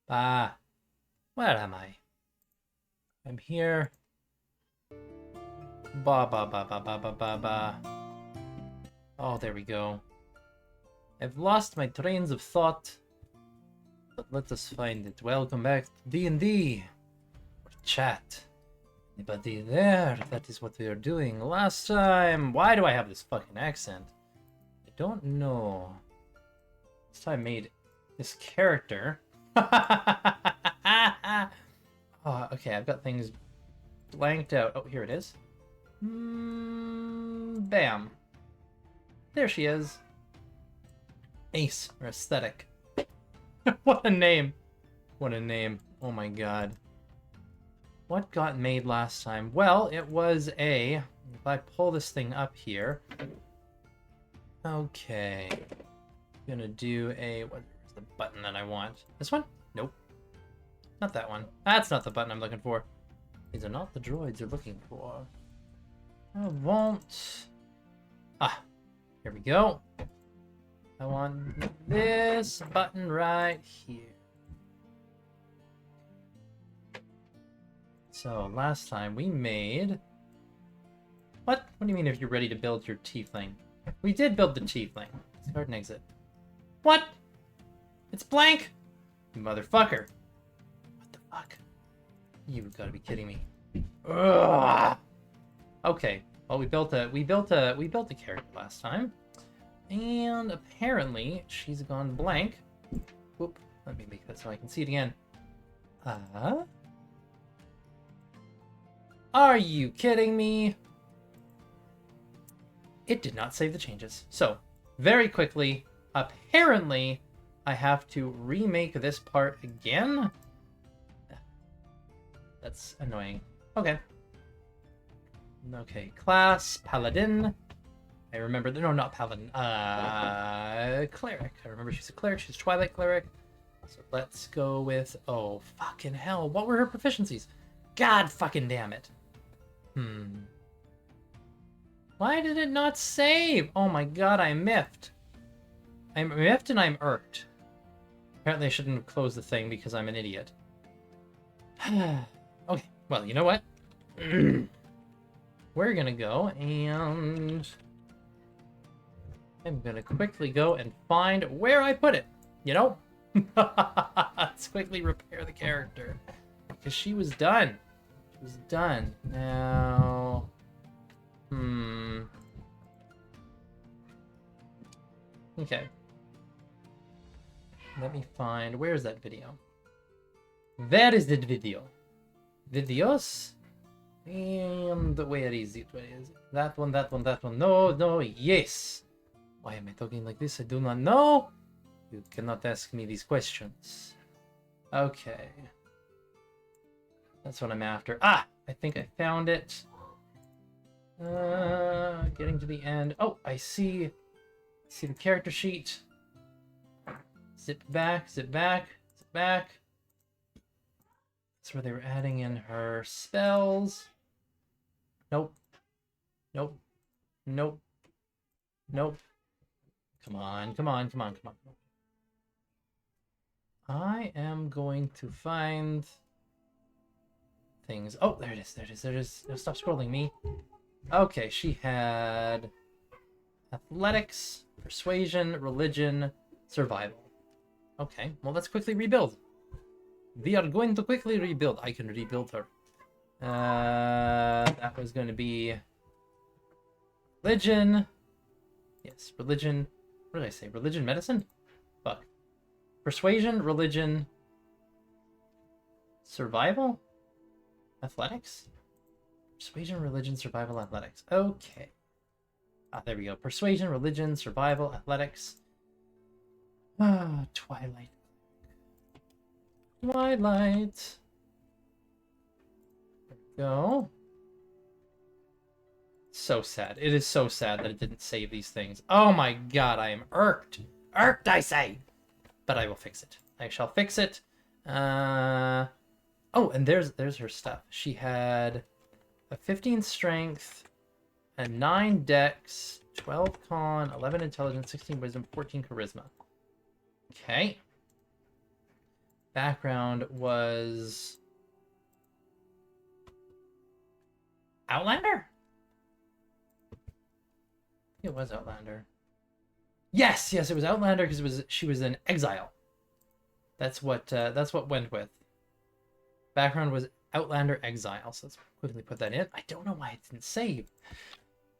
Where am I? I'm here. Ba ba ba ba ba ba ba ba. Oh, there we go. I've lost my trains of thought, but let us find it. Welcome back to D&D, or chat. Anybody there? That is what we are doing. Last time... Why do I have this fucking accent? I don't know. Last time I made this character. Oh, okay, I've got things blanked out. Oh, here it is. Bam. There she is. Ace, or Aesthetic. What a name. What a name. Oh my god. What got made last time? Well, it was a... If I pull this thing up here... Okay. I'm gonna do a... Where's the button that I want? This one? Nope. Not that one. That's not the button I'm looking for. These are not the droids you're looking for. I want... Ah. Here we go. I want this button right here. So, last time we made... What? What do you mean if you're ready to build your tiefling? We did build the tiefling. Start and exit. What? It's blank? You motherfucker. What the fuck? You've got to be kidding me. Ugh. Okay. Well, we built a character last time. And apparently she's gone blank. Whoop. Let me make that so I can see it again. Are you kidding me? It did not save the changes. So, very quickly, apparently, I have to remake this part again. That's annoying. Okay. Okay, class, Paladin. I remember, no, not Paladin, Cleric. I remember she's a Cleric, she's a Twilight Cleric. So let's go with, oh, fucking hell, what were her proficiencies? God fucking damn it. Why did it not save? Oh my god, I miffed. I'm miffed and I'm irked. Apparently I shouldn't have closed the thing because I'm an idiot. Okay, well, you know what? We're gonna go and... I'm gonna quickly go and find where I put it, you know? Let's quickly repair the character. Because she was done. She was done. Now... Okay. Let me find... Where's that video? Where is that video? Videos? And where is it? Where is it? That one, that one, that one. No, no, yes! Why am I talking like this? I do not know. You cannot ask me these questions. Okay. That's what I'm after. Ah! I think I found it. Getting to the end. Oh, I see. See the character sheet. Zip back, zip back, zip back. That's where they were adding in her spells. Nope. Nope. Nope. Nope. Come on, come on, come on, come on. I am going to find things. Oh, there it is, there it is, there it is. No, stop scrolling me. Okay, she had athletics, persuasion, religion, survival. Okay, well, let's quickly rebuild. We are going to quickly rebuild. I can rebuild her. That was going to be religion. Yes, religion. What did I say? Religion, medicine? Fuck. Persuasion, religion, survival? Athletics? Persuasion, religion, survival, athletics. Okay. Ah, there we go. Persuasion, religion, survival, athletics. Ah, Twilight. Twilight. There we go. So sad. It is so sad that it didn't save these things. Oh my god, I am irked. Irked, I say! But I will fix it. I shall fix it. Oh, and there's her stuff. She had a 15 strength, a 9 dex, 12 con, 11 intelligence, 16 wisdom, 14 charisma. Okay. Background was Outlander? It was Outlander. Yes, it was Outlander because she was in exile. That's what went with. Background was Outlander Exile, so let's quickly put that in. I don't know why it didn't save.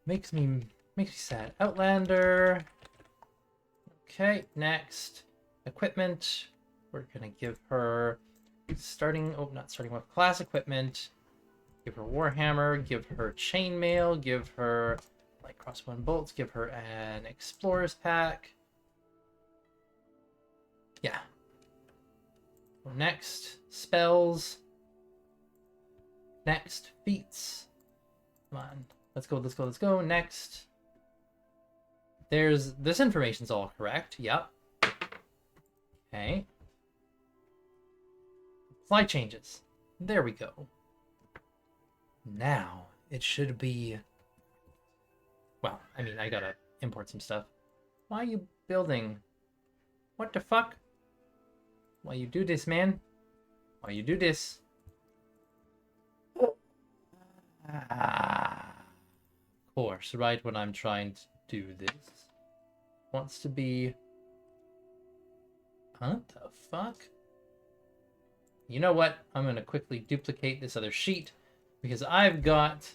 Makes me sad. Outlander. Okay, next. Equipment. We're gonna give her not starting with class equipment. Give her Warhammer, give her chainmail, give her like crossbow and bolts, give her an explorer's pack. Yeah. Next, spells. Next, feats. Come on. Let's go. Next. This information's all correct. Yep. Okay. Flight changes. There we go. Now, it should be... Well, I mean, I gotta import some stuff. Why are you building? What the fuck? Why you do this, man? Why you do this? Of course, right when I'm trying to do this. Wants to be... What the fuck? You know what? I'm gonna quickly duplicate this other sheet because I've got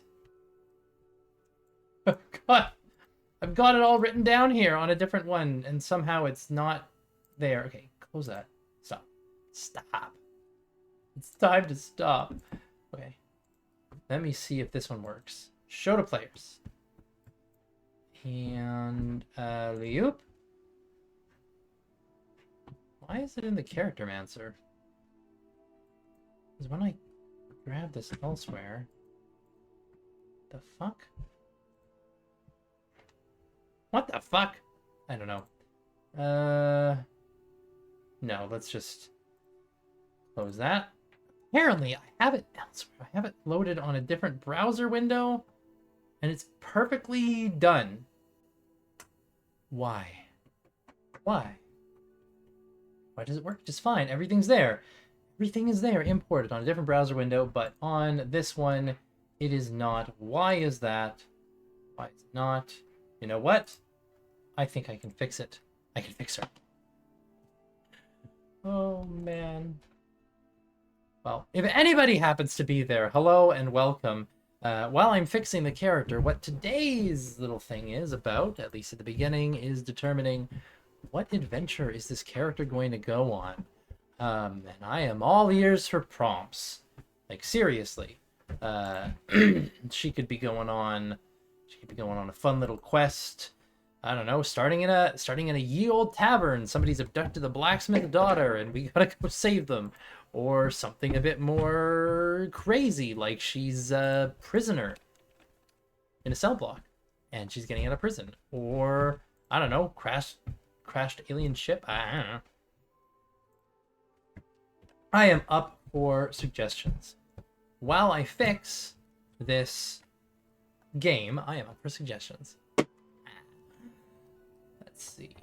I've got it all written down here on a different one, and somehow it's not there. Okay, close that. Stop. It's time to stop. Okay. Let me see if this one works. Show to players. And Liup. Why is it in the character mancer? Because when I grab this elsewhere, the fuck? What the fuck? I don't know. No, let's just close that. Apparently, I have it elsewhere. I have it loaded on a different browser window, and it's perfectly done. Why? Why? Why does it work just fine? Everything's there. Everything is there, imported on a different browser window, but on this one, it is not. Why is that? Why is it not? You know what? I think I can fix it. I can fix her. Oh, man. Well, if anybody happens to be there, hello and welcome. While I'm fixing the character, what today's little thing is about, at least at the beginning, is determining what adventure is this character going to go on. And I am all ears for prompts. Like, seriously. She could be going on a fun little quest. I don't know, starting in a ye old tavern. Somebody's abducted the blacksmith's daughter, and we gotta go save them. Or something a bit more crazy, like she's a prisoner in a cell block, and she's getting out of prison. Or I don't know, crashed alien ship. I don't know. I am up for suggestions. While I fix this game, I am up for suggestions. Let's see.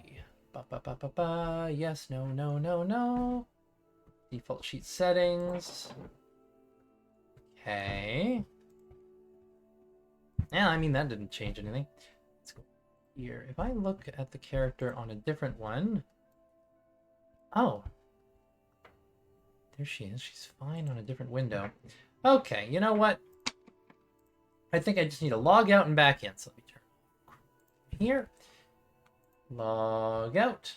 Yes, no. Default sheet settings. Okay. Yeah, I mean, that didn't change anything. Let's go here. If I look at the character on a different one. Oh. There she is. She's fine on a different window. Okay, you know what? I think I just need to log out and back in. So let me turn here. Log out.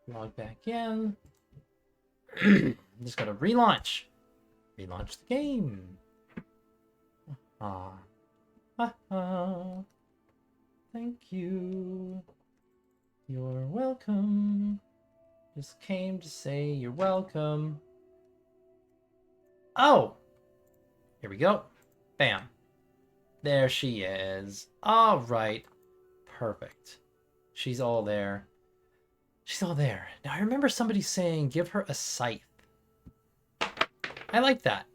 Log back in. I'm just gonna relaunch the game. Thank you. You're welcome. Just came to say you're welcome. Oh, here we go. Bam. There she is. All right. Perfect. She's all there. She's all there. Now, I remember somebody saying, give her a scythe. I like that.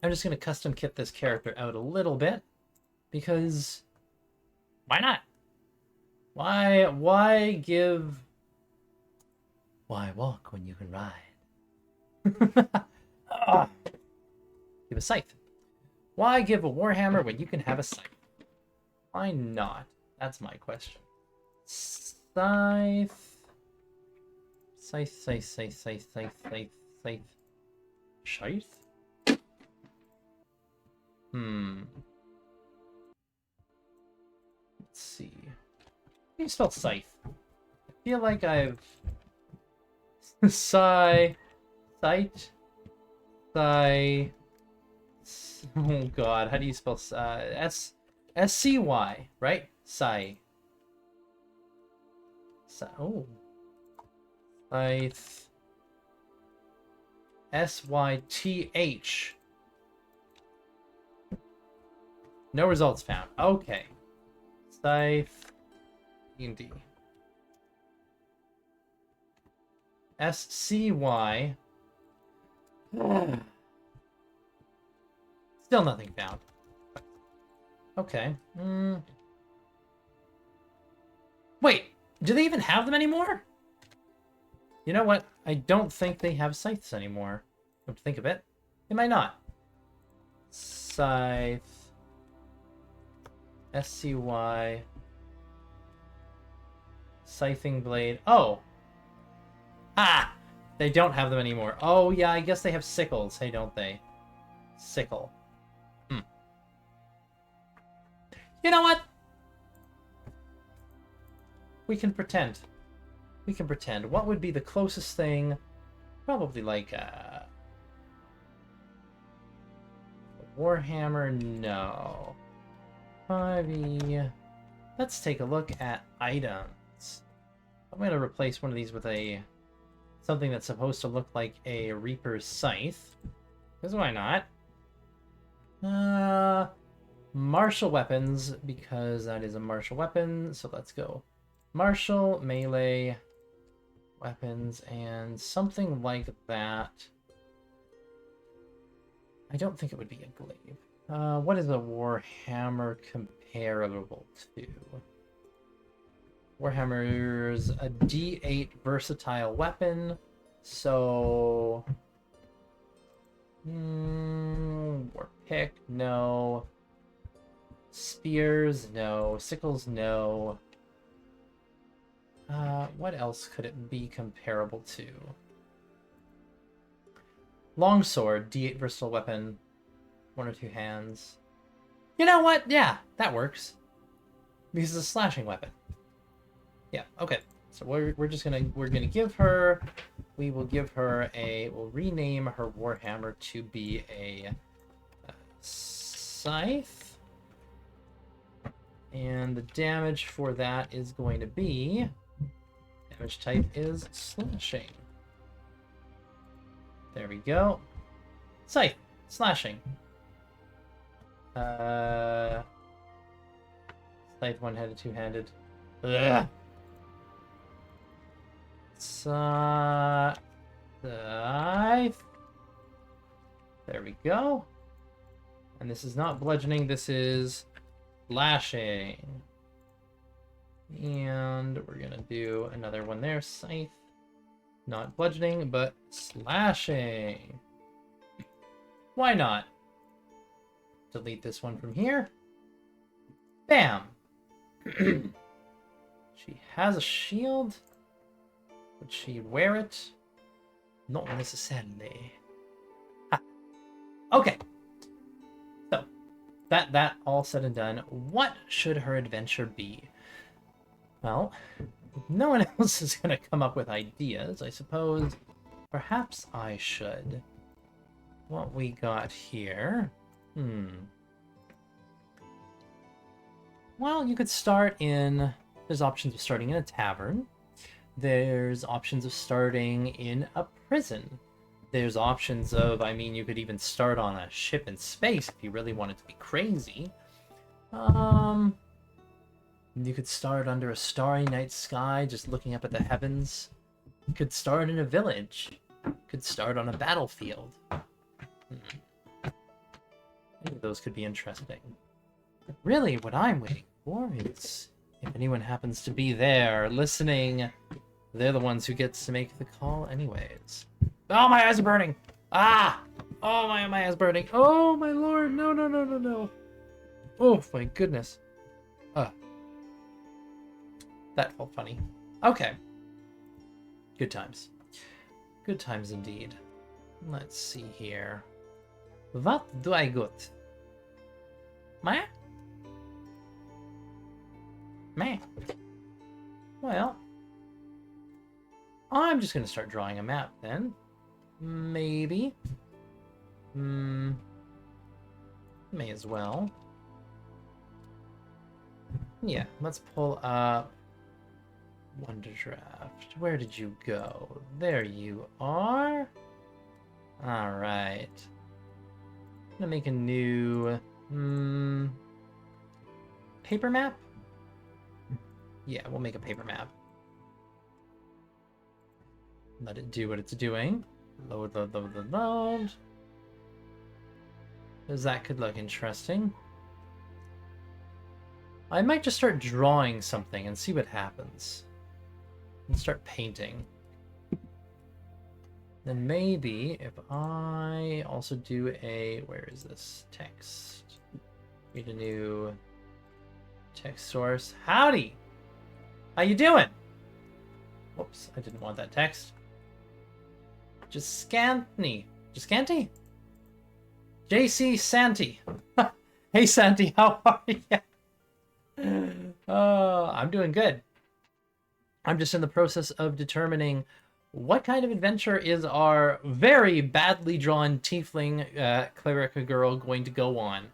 I'm just going to custom kit this character out a little bit. Because, why not? Why give Why walk when you can ride? Ah. Give a scythe. Why give a warhammer when you can have a scythe? Why not? That's my question. Scythe. Scythe, scythe, scythe, scythe, scythe, scythe, scythe. Scythe? Let's see. How do you spell scythe? I feel like I've... Scythe. Oh god, how do you spell S-C-Y, right? Scythe. Oh. Scythe. S-Y-T-H. No results found. Okay. Scythe. D&D. S-C-Y. Still nothing found. Okay. Wait, do they even have them anymore? You know what? I don't think they have scythes anymore. Come to think of it. They might not. Scythe. S-C-Y. Scything blade. Oh! Ah! They don't have them anymore. Oh, yeah, I guess they have sickles, hey, don't they? Sickle. You know what? We can pretend. We can pretend. What would be the closest thing? Probably like a warhammer? No. 5e. Let's take a look at items. I'm going to replace one of these with something that's supposed to look like a Reaper's Scythe. Because why not? Martial weapons, because that is a martial weapon. So let's go. Martial, melee, weapons, and something like that. I don't think it would be a glaive. What is a warhammer comparable to? Warhammer's a D8 versatile weapon, so... war pick, no. Spears, no. Sickles, no. What else could it be comparable to? Longsword, D8 versatile weapon, 1 or 2 hands. You know what? Yeah, that works. Because it's a slashing weapon. Yeah, okay. So we're gonna give her, we will give her we'll rename her warhammer to be a scythe. And the damage for that is going to be, damage type is slashing. There we go. Scythe, slashing. Scythe one-handed, two-handed. Ugh. Scythe. There we go. And this is not bludgeoning, this is slashing. And we're gonna do another one there. Scythe. Not bludgeoning, but slashing. Why not? Delete this one from here. Bam! She has a shield. Would she wear it? Not necessarily. Ha. Okay. So, that all said and done, what should her adventure be? Well, if no one else is going to come up with ideas, I suppose perhaps I should. What we got here? Well, you could start in... There's options of starting in a tavern. There's options of starting in a prison. There's options of, I mean, you could even start on a ship in space if you really wanted to be crazy. You could start under a starry night sky, just looking up at the heavens. You could start in a village. You could start on a battlefield. Any of those could be interesting. But really, what I'm waiting for is if anyone happens to be there listening They're the ones who gets to make the call anyways. Oh, my eyes are burning! Ah! Oh, my eyes burning. Oh, my lord. No, no, no, no, no. Oh, my goodness. That felt funny. Okay. Good times. Good times indeed. Let's see here. What do I got? Meh? Meh. Well, I'm just going to start drawing a map then. Maybe. May as well. Yeah, let's pull up Wonder Draft. Where did you go? There you are. Alright. I'm gonna make a new paper map? Yeah, we'll make a paper map. Let it do what it's doing. Load, load, load, load, load. Because that could look interesting. I might just start drawing something and see what happens. And start painting. Then maybe if I also do a... Where is this? Text. Read a new text source. Howdy! How you doing? Whoops, I didn't want that text. Giscanty. Giscanty? JC Santy. Hey Santy, how are you? I'm doing good. I'm just in the process of determining what kind of adventure is our very badly drawn tiefling cleric girl going to go on.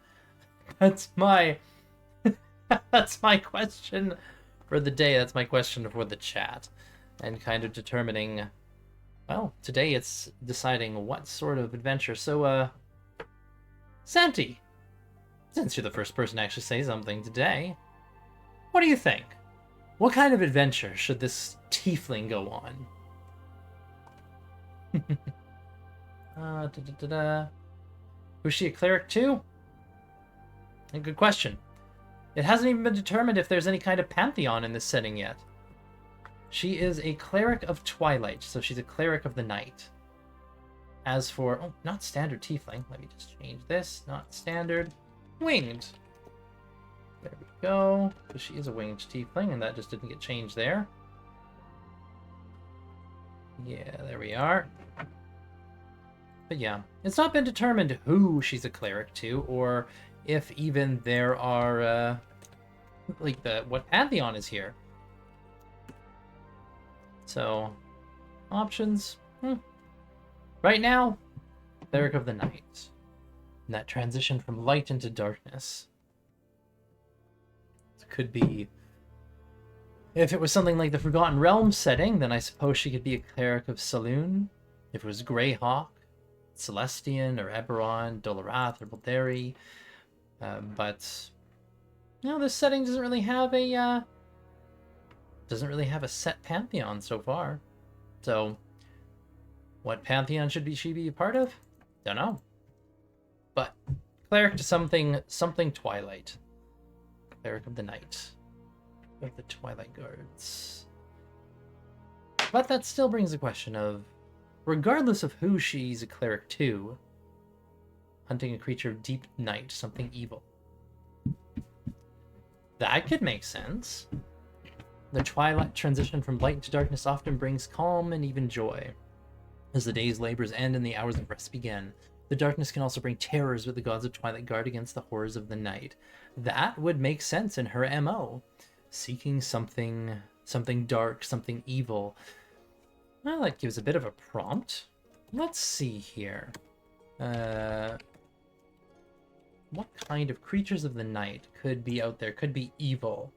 That's my that's my question for the day. That's my question for the chat. And kind of determining, well, today it's deciding what sort of adventure. So Santy, since you're the first person to actually say something today, what do you think? What kind of adventure should this tiefling go on? Was she a cleric too? A good question. It hasn't even been determined if there's any kind of pantheon in this setting yet. She is a cleric of twilight, so she's a cleric of the night. As for... Oh, not standard tiefling. Let me just change this. Not standard. Winged. There we go. So she is a winged tiefling, and that just didn't get changed there. Yeah, there we are. But yeah, it's not been determined who she's a cleric to, or if even there are, like, what pantheon is here. So, options. Right now, cleric of the night. And that transition from light into darkness. Could be, if it was something like the Forgotten Realms setting, then I suppose she could be a cleric of Saloon. If it was Greyhawk, Celestian, or Eberron, Dolorath, or Baldari. But you know, this setting doesn't really have a set pantheon so far. So, what pantheon should she be a part of? Don't know. But cleric to something Twilight. Cleric of the Night. Of the Twilight Guards. But that still brings the question of, regardless of who she's a cleric to, hunting a creature of deep night, something evil. That could make sense. The twilight transition from light to darkness often brings calm and even joy. As the day's labors end and the hours of rest begin, the darkness can also bring terrors with the gods of Twilight guard against the horrors of the night. That would make sense in her MO. Seeking something dark, something evil. Well, that gives a bit of a prompt. Let's see here. What kind of creatures of the night could be out there, could be evil?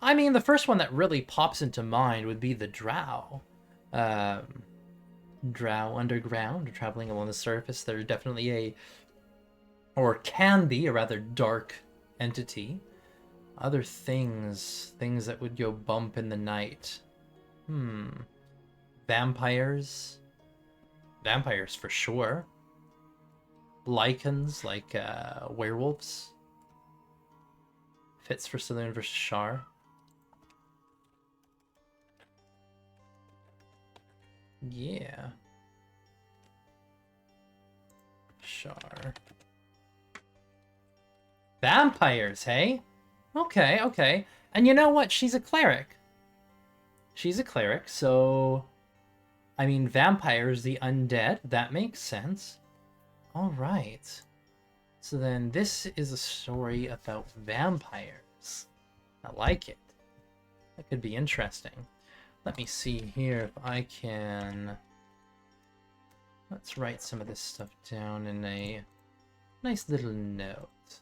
I mean, the first one that really pops into mind would be the Drow. Drow underground, traveling along the surface. They're definitely or can be, a rather dark entity. Other things that would go bump in the night. Vampires. Vampires for sure. Lycans, like werewolves. Fits for Saloon versus Shar. Yeah. Shar. Vampires, hey? Okay, okay. And you know what? She's a cleric. She's a cleric, so... I mean, vampires, the undead, that makes sense. Alright. So then this is a story about vampires. I like it. That could be interesting. Let me see here if I can... Let's write some of this stuff down in a nice little note.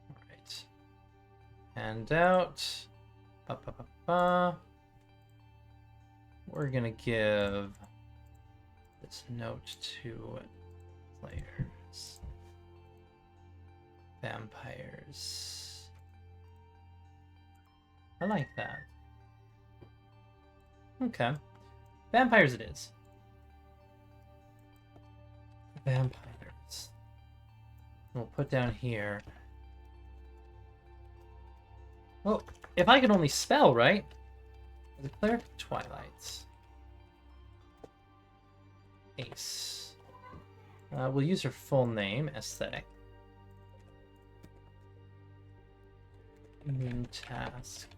Alright. Handout. Ba, ba, ba, ba. We're gonna give this note to players. Vampires. I like that. Okay. Vampires it is. Vampires. We'll put down here. Well, if I could only spell, right? The Cleric of Twilight. Ace. We'll use her full name, Aesthetic. Moon task.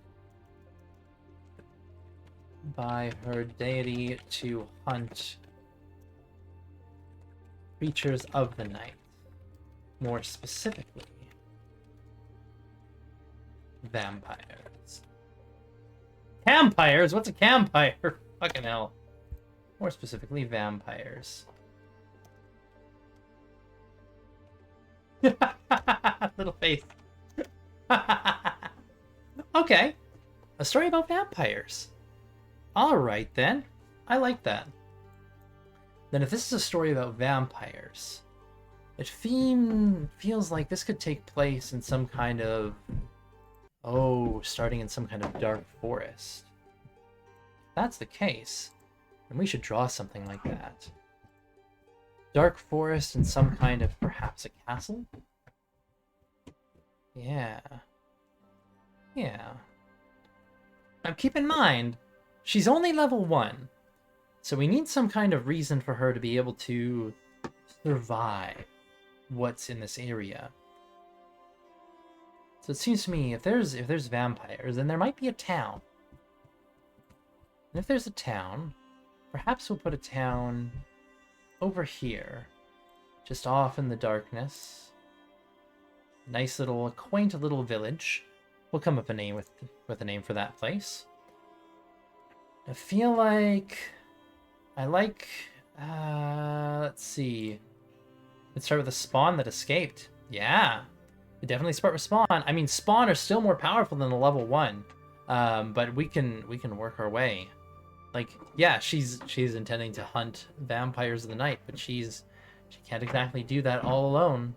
By her deity to hunt creatures of the night. More specifically, vampires. Campires? What's a campire? Fucking hell. More specifically, vampires. Little face. Okay. A story about vampires. Alright then. I like that. Then if this is a story about vampires, it feels like this could take place in some kind of... Oh, starting in some kind of dark forest. If that's the case, then we should draw something like that. Dark forest and some kind of, perhaps a castle? Yeah. Yeah. Now keep in mind, she's only level 1, so we need some kind of reason for her to be able to survive what's in this area. So it seems to me, if there's vampires, then there might be a town. And if there's a town, perhaps we'll put a town over here, just off in the darkness. Nice little, quaint little village. We'll come up with a name for that place. I feel like I like. Let's see. Let's start with a spawn that escaped. Yeah. We definitely start with Spawn. I mean, Spawn are still more powerful than the level 1, but we can work our way. Like, yeah, she's intending to hunt vampires of the night, but she can't exactly do that all alone.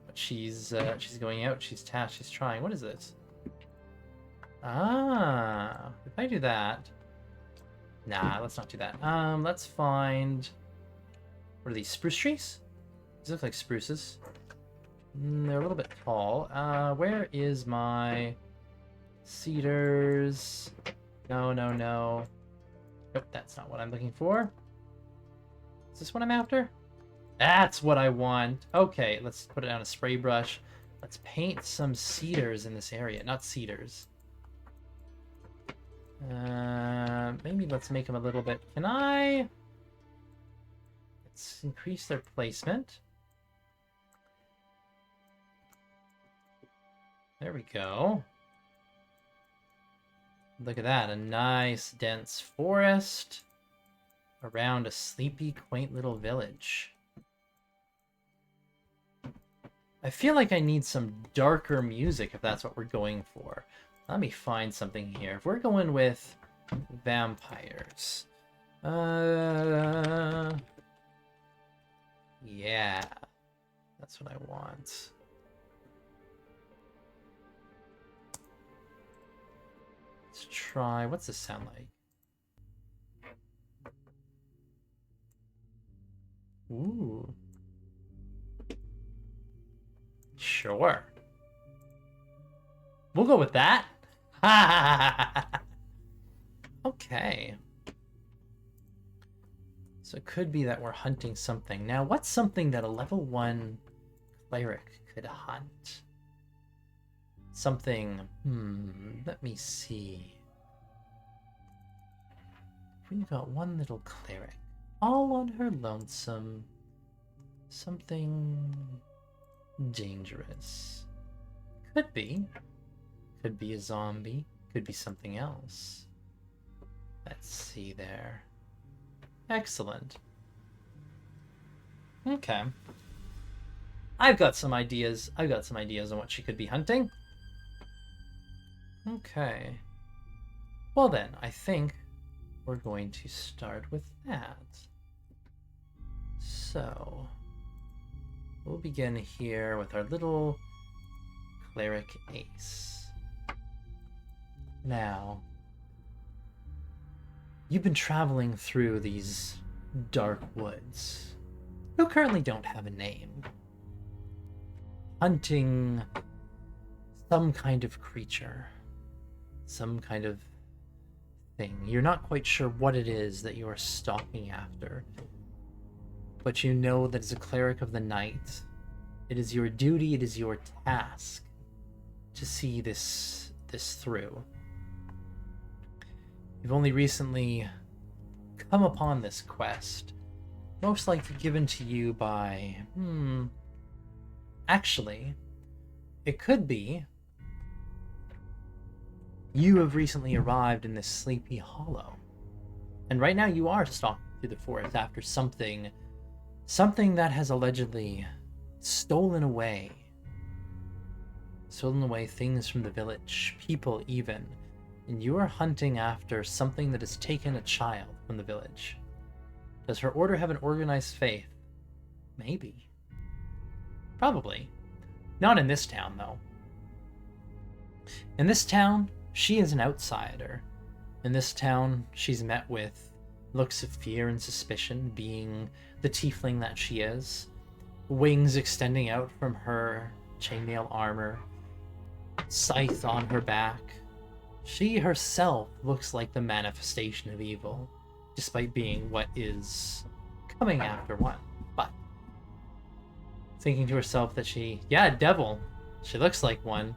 But she's going out. She's tasked. She's trying. What is this? Ah, if I do that, nah, let's not do that. Let's find. What are these? Spruce trees? These look like spruces. They're a little bit tall. Where is my cedars? No, no, no. Nope, that's not what I'm looking for. Is this what I'm after? That's what I want. Okay, let's put it on a spray brush. Let's paint some cedars in this area. Not cedars. Maybe let's make them a little bit... Can I... Let's increase their placement. There we go. Look at that, a nice dense forest around a sleepy, quaint little village. I feel like I need some darker music if that's what we're going for. Let me find something here. If we're going with vampires. Yeah. That's what I want. Let's try. What's this sound like? Ooh. Sure. We'll go with that. Okay. So it could be that we're hunting something. Now, what's something that a level 1 cleric could hunt? Something, let me see. We've got one little cleric, all on her lonesome. Something dangerous. Could be. Could be a zombie. Could be something else. Let's see there. Excellent. Okay. I've got some ideas. I've got some ideas on what she could be hunting. Okay. Well then, I think we're going to start with that. So, we'll begin here with our little cleric Ace. Now, you've been traveling through these dark woods. You currently don't have a name. Hunting some kind of creature. Some kind of thing. You're not quite sure what it is that you are stalking after. But you know that as a cleric of the night, it is your duty, it is your task to see this through. You've only recently come upon this quest, most likely given to you by, actually, it could be you have recently arrived in this Sleepy Hollow. And right now you are stalking through the forest after something that has allegedly stolen away things from the village, people even. And you are hunting after something that has taken a child from the village. Does her order have an organized faith? Maybe. Probably. Not in this town, though. In this town, she is an outsider. In this town, she's met with looks of fear and suspicion, being the tiefling that she is. Wings extending out from her chainmail armor. Scythe on her back. She herself looks like the manifestation of evil, despite being what is coming after one. But thinking to herself that devil, she looks like one.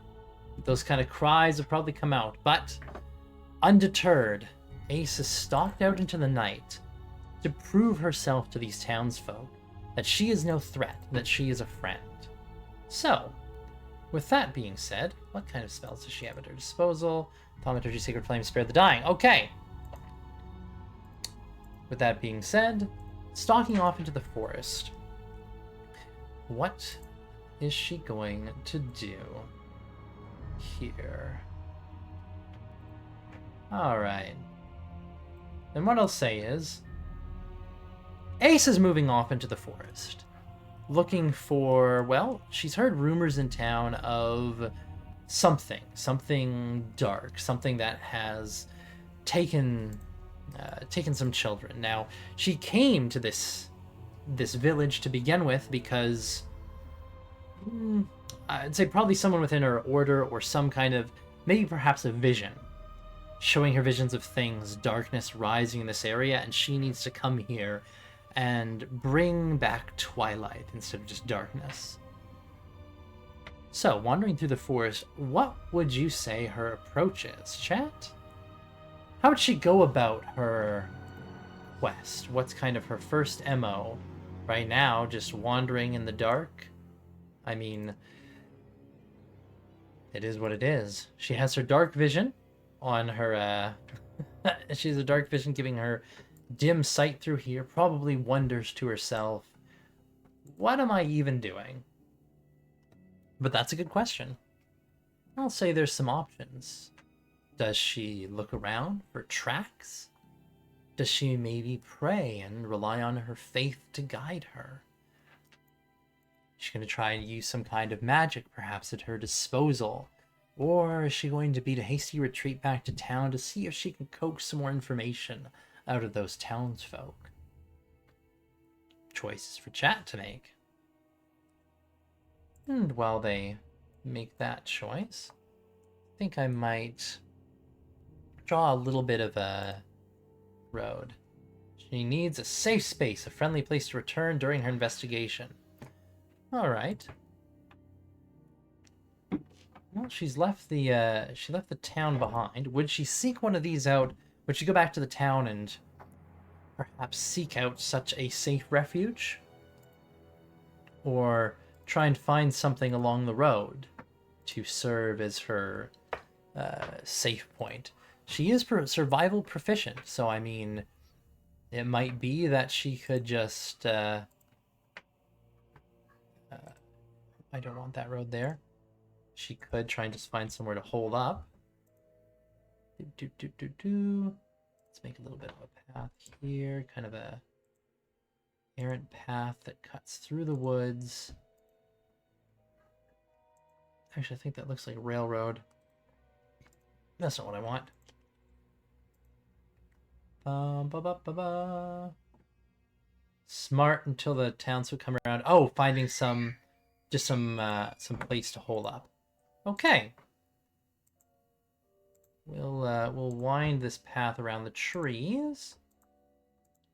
Those kind of cries have probably come out, but undeterred, Ace has stalked out into the night to prove herself to these townsfolk that she is no threat, that she is a friend. So, with that being said, what kind of spells does she have at her disposal? Thaumaturgy, Sacred Flame, Spare the Dying. Okay. With that being said, stalking off into the forest, what is she going to do here? Alright. Then what I'll say is, Ace is moving off into the forest, looking for, well, she's heard rumors in town of something dark, something that has taken some children. Now, she came to this village to begin with because I'd say probably someone within her order or some kind of, maybe perhaps a vision, showing her visions of things, darkness rising in this area, and she needs to come here and bring back twilight instead of just darkness. So, wandering through the forest, what would you say her approach is, chat? How would she go about her quest? What's kind of her first MO? Right now, just wandering in the dark? I mean, it is what it is. She has her dark vision on her, she has a dark vision giving her dim sight through here, probably wonders to herself, what am I even doing? But that's a good question. I'll say there's some options. Does she look around for tracks? Does she maybe pray and rely on her faith to guide her? She's going to try and use some kind of magic perhaps at her disposal. Or is she going to beat a hasty retreat back to town to see if she can coax some more information out of those townsfolk? Choices for chat to make. And while they make that choice, I think I might draw a little bit of a road. She needs a safe space, a friendly place to return during her investigation. All right. Well, she left the town behind. Would she seek one of these out? Would she go back to the town and perhaps seek out such a safe refuge? Or try and find something along the road to serve as her safe point? She is survival proficient, so I mean, it might be that she could just... I don't want that road there. She could try and just find somewhere to hold up. Let's make a little bit of a path here, kind of a errant path that cuts through the woods. Actually, I think that looks like a railroad. That's not what I want. Smart until the towns would come around. Oh, finding some place to hold up. Okay. We'll wind this path around the trees.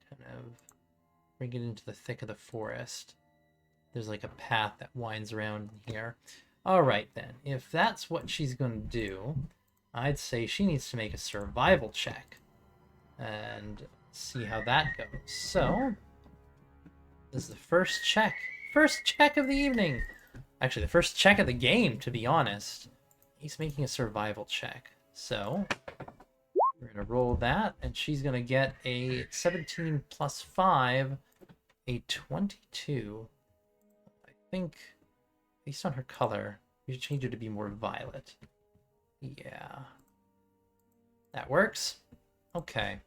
Kind of bring it into the thick of the forest. There's like a path that winds around here. All right then. If that's what she's going to do, I'd say she needs to make a survival check and see how that goes. So, this is the first check. First check of the evening. Actually, the first check of the game, to be honest. He's making a survival check. So, we're going to roll that, and she's going to get a 17 plus 5, a 22. I think, based on her color, we should change her to be more violet. Yeah. That works. Okay.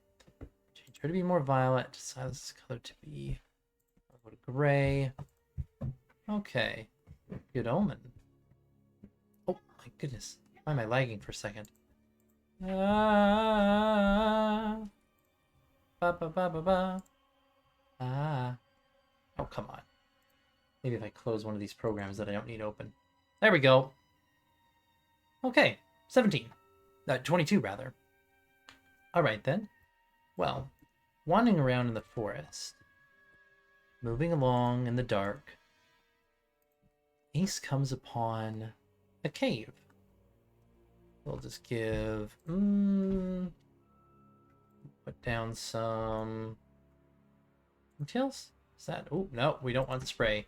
Change her to be more violet. Decide this color to be a little gray. Okay. Good omen. Oh my goodness. Why am I lagging for a second? Ah. Ba ba ba ba ba. Ah. Oh, come on. Maybe if I close one of these programs that I don't need open. There we go. Okay. 17. 22, rather. Alright then. Well, wandering around in the forest, moving along in the dark, Ace comes upon a cave. We'll just give... put down some... details? Is that... Oh, no, we don't want spray.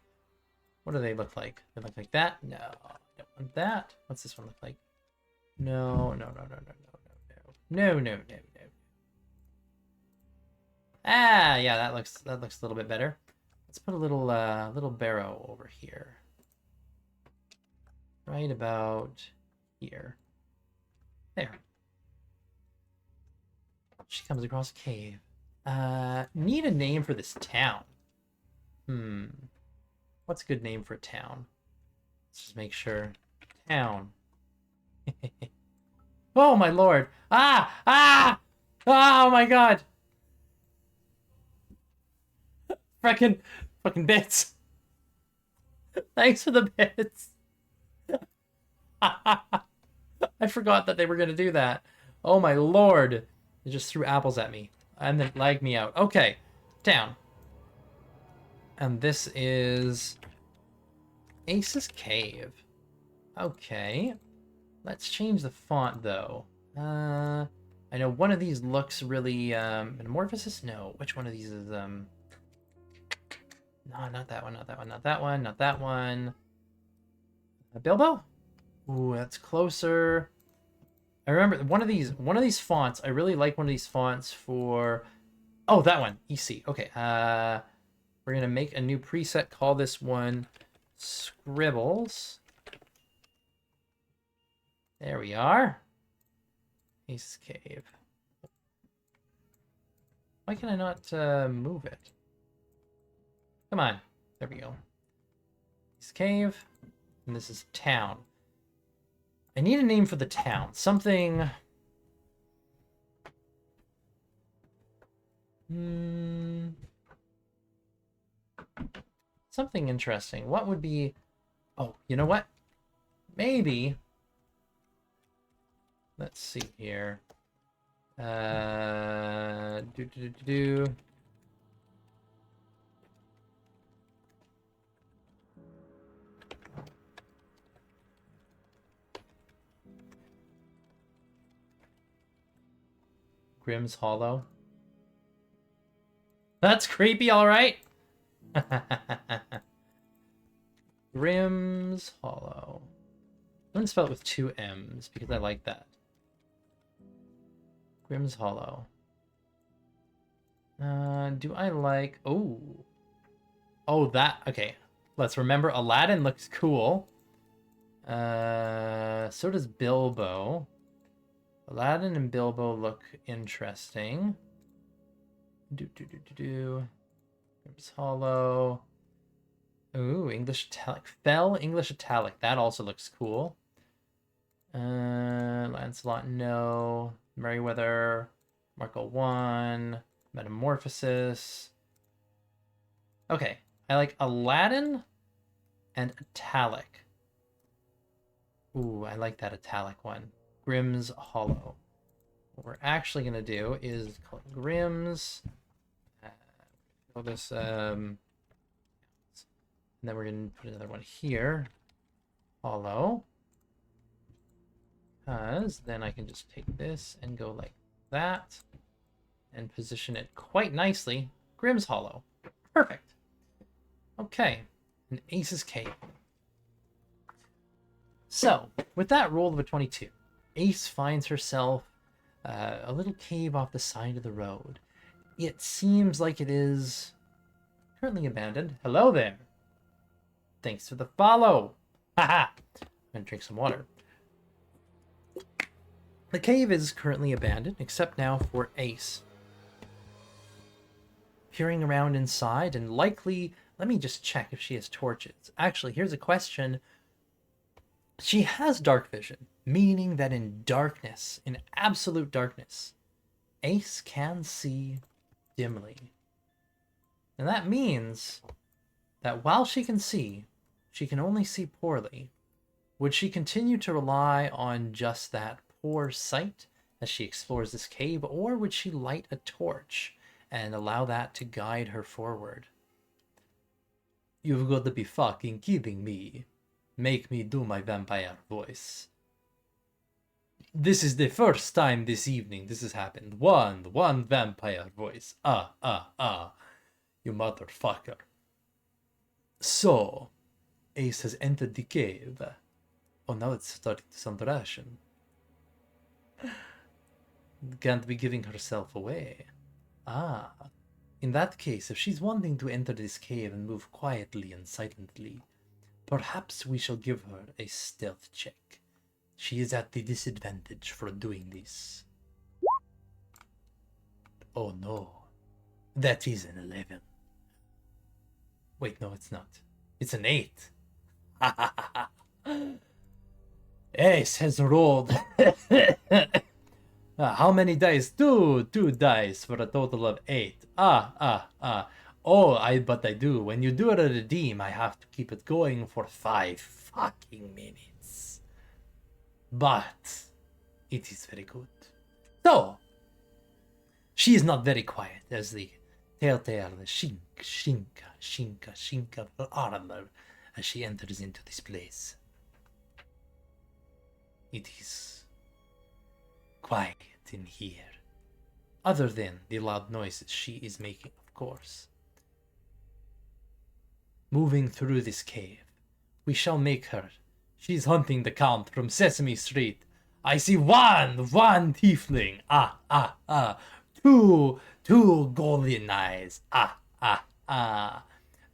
What do they look like? They look like that? No, I don't want that. What's this one look like? No, no, no, no, no, no, no, no, no, no, no. Ah, yeah, that looks a little bit better. Let's put a little little barrow over here. Right about here. There. She comes across a cave. Need a name for this town. What's a good name for a town? Let's just make sure. Town. Oh my lord. Ah! Ah! Oh my god! Fucking bits. Thanks for the bits. I forgot that they were going to do that. Oh my lord. They just threw apples at me and then lagged me out. Okay. Down. And this is Ace's Cave. Okay. Let's change the font though. I know one of these looks really Metamorphosis? No. Which one of these is No, not that one, not that one, not that one, not that one. Bilbo? Ooh, that's closer. I remember one of these fonts. I really like one of these fonts for... Oh, that one. EC. Okay. We're gonna make a new preset. Call this one Scribbles. There we are. Ace's Cave. Why can I not move it? Come on. There we go. Ace's Cave. And this is town. I need a name for the town. Something... Something interesting. What would be... Oh, you know what? Maybe... Let's see here. Grimm's Hollow. That's creepy, alright? Grimm's Hollow. I'm gonna spell it with 2 M's because I like that. Grimm's Hollow. Do I like... Oh. Oh, that... Okay. Let's remember Aladdin looks cool. So does Bilbo. Aladdin and Bilbo look interesting. Grimm's Hollow. Ooh, English Italic. Fell English Italic. That also looks cool. Lancelot, no. Merryweather. Marco 1. Metamorphosis. Okay. I like Aladdin and Italic. Ooh, I like that Italic one. Grimm's Hollow. What we're actually going to do is call it Grimm's. Call this, and then we're going to put another one here. Hollow. Because then I can just take this and go like that. And position it quite nicely. Grimm's Hollow. Perfect. Okay. An Ace's Cave. So, with that roll of a 22, Ace finds herself a little cave off the side of the road. It seems like it is currently abandoned. Hello there. Thanks for the follow. Haha. I'm gonna drink some water. The cave is currently abandoned, except now for Ace. Peering around inside and likely... Let me just check if she has torches. Actually, here's a question. She has dark vision, meaning that in darkness, in absolute darkness, Ace can see dimly. And that means that while she can see, she can only see poorly. Would she continue to rely on just that poor sight as she explores this cave, or would she light a torch and allow that to guide her forward? You've got to be fucking kidding me. Make me do my vampire voice. This is the first time this evening this has happened. One vampire voice. You motherfucker. So, Ace has entered the cave. Oh, now it's starting to sound Russian. Can't be giving herself away. In that case, if she's wanting to enter this cave and move quietly and silently, perhaps we shall give her a stealth check. She is at the disadvantage for doing this. Oh no. That is an 11. Wait, no, it's not. It's an 8. Ace has rolled. How many dice? Two dice for a total of 8. But I do. When you do a redeem, I have to keep it going for 5 fucking minutes. But it is very good. So, she is not very quiet as the telltale shink of her armor as she enters into this place. It is quiet in here, other than the loud noises she is making, of course. Moving through this cave, we shall make her. She's hunting the Count from Sesame Street. I see one tiefling. Two golden eyes.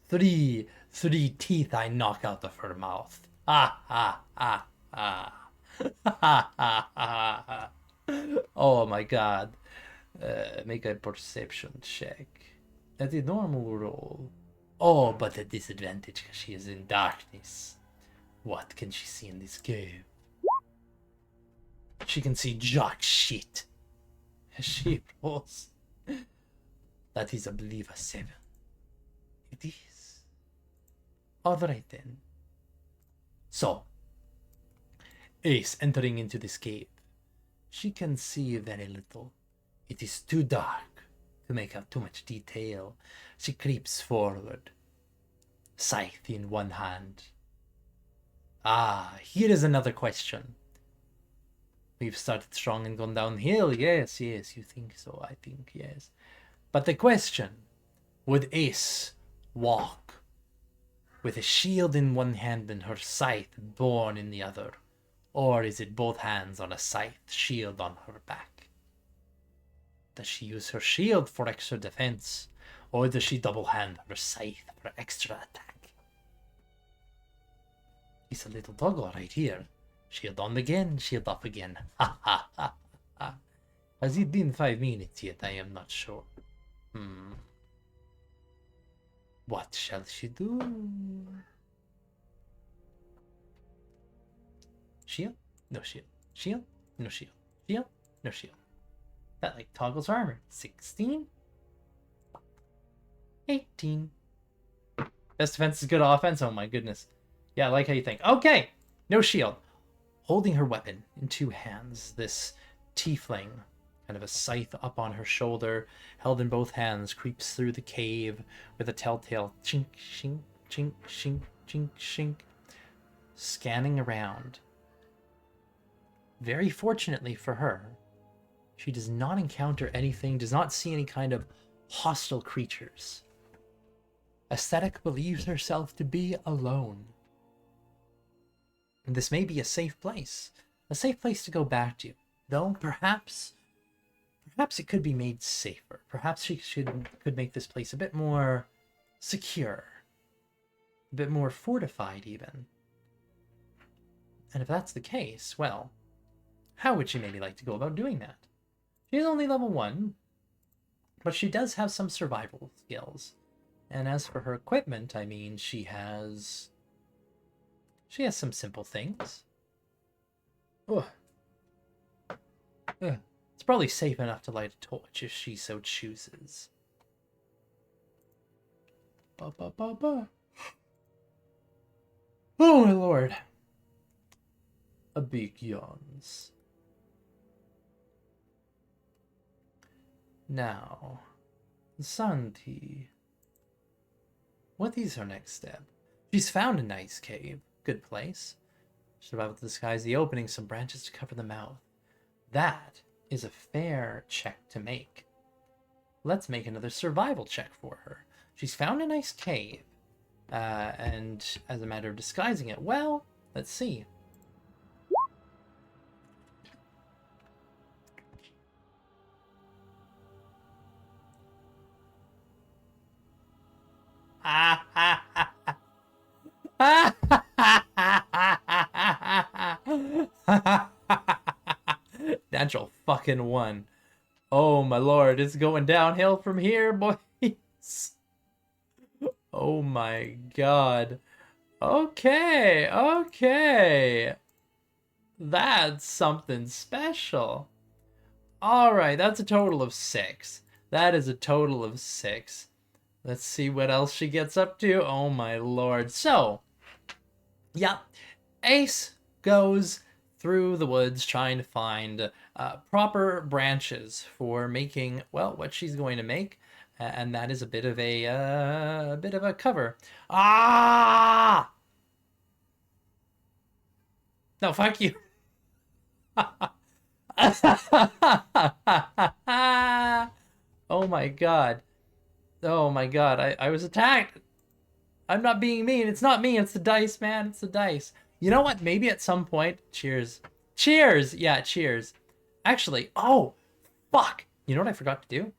Three teeth I knock out of her mouth. Oh my god. Make a perception check. At the normal roll. Oh, but at disadvantage because she is in darkness. What can she see in this cave? She can see jack shit. She rolls. That is, I believe, a 7. It is. Alright then. So, Ace entering into this cave. She can see very little. It is too dark to make out too much detail. She creeps forward, scythe in one hand. Here is another question. We've started strong and gone downhill. Yes, yes, you think so. I think, yes. But the question, would Ace walk with a shield in one hand and her scythe borne in the other? Or is it both hands on a scythe, shield on her back? Does she use her shield for extra defense? Or does she double hand her scythe for extra attack? He's a little toggle right here. Shield on again, shield off again. Ha ha ha ha. Has it been 5 minutes yet? I am not sure. What shall she do? Shield? No shield. Shield? No shield. Shield? No shield. That like toggles her armor. 16? 18. Best defense is good offense. Oh my goodness. Yeah, I like how you think. Okay. No shield. Holding her weapon in 2 hands, this tiefling, kind of a scythe up on her shoulder, held in both hands, creeps through the cave with a telltale chink, shink, chink, shink, chink, shink, scanning around. Very fortunately for her, she does not encounter anything, does not see any kind of hostile creatures. Aesthetic believes herself to be alone. And this may be a safe place to go back to. Though perhaps it could be made safer. Perhaps she could make this place a bit more secure, a bit more fortified even. And if that's the case, well, how would she maybe like to go about doing that? She's only level 1, but she does have some survival skills. And as for her equipment, I mean, she has some simple things. Ugh. Ugh. It's probably safe enough to light a torch if she so chooses. Ba ba ba ba. Oh my lord. A beak yawns. Now, Santi. What is her next step? She's found a nice cave. Good place. Survival to disguise the opening, some branches to cover the mouth. That is a fair check to make. Let's make another survival check for her. She's found a nice cave. And as a matter of disguising it, well, let's see. Natural fucking 1. Oh my lord, it's going downhill from here, boys. Oh my god. Okay, okay. That's something special. Alright, that's a total of 6. That is a total of 6. Let's see what else she gets up to. Oh my lord. So, yeah, Ace goes through the woods trying to find proper branches for making, well, what she's going to make. And that is a bit of a cover. Ah! No, fuck you. Oh my god. Oh my god, I was attacked. I'm not being mean. It's not me. It's the dice, man. It's the dice. You know what? Maybe at some point... Cheers. Cheers! Yeah, cheers. Actually, oh, fuck. You know what I forgot to do?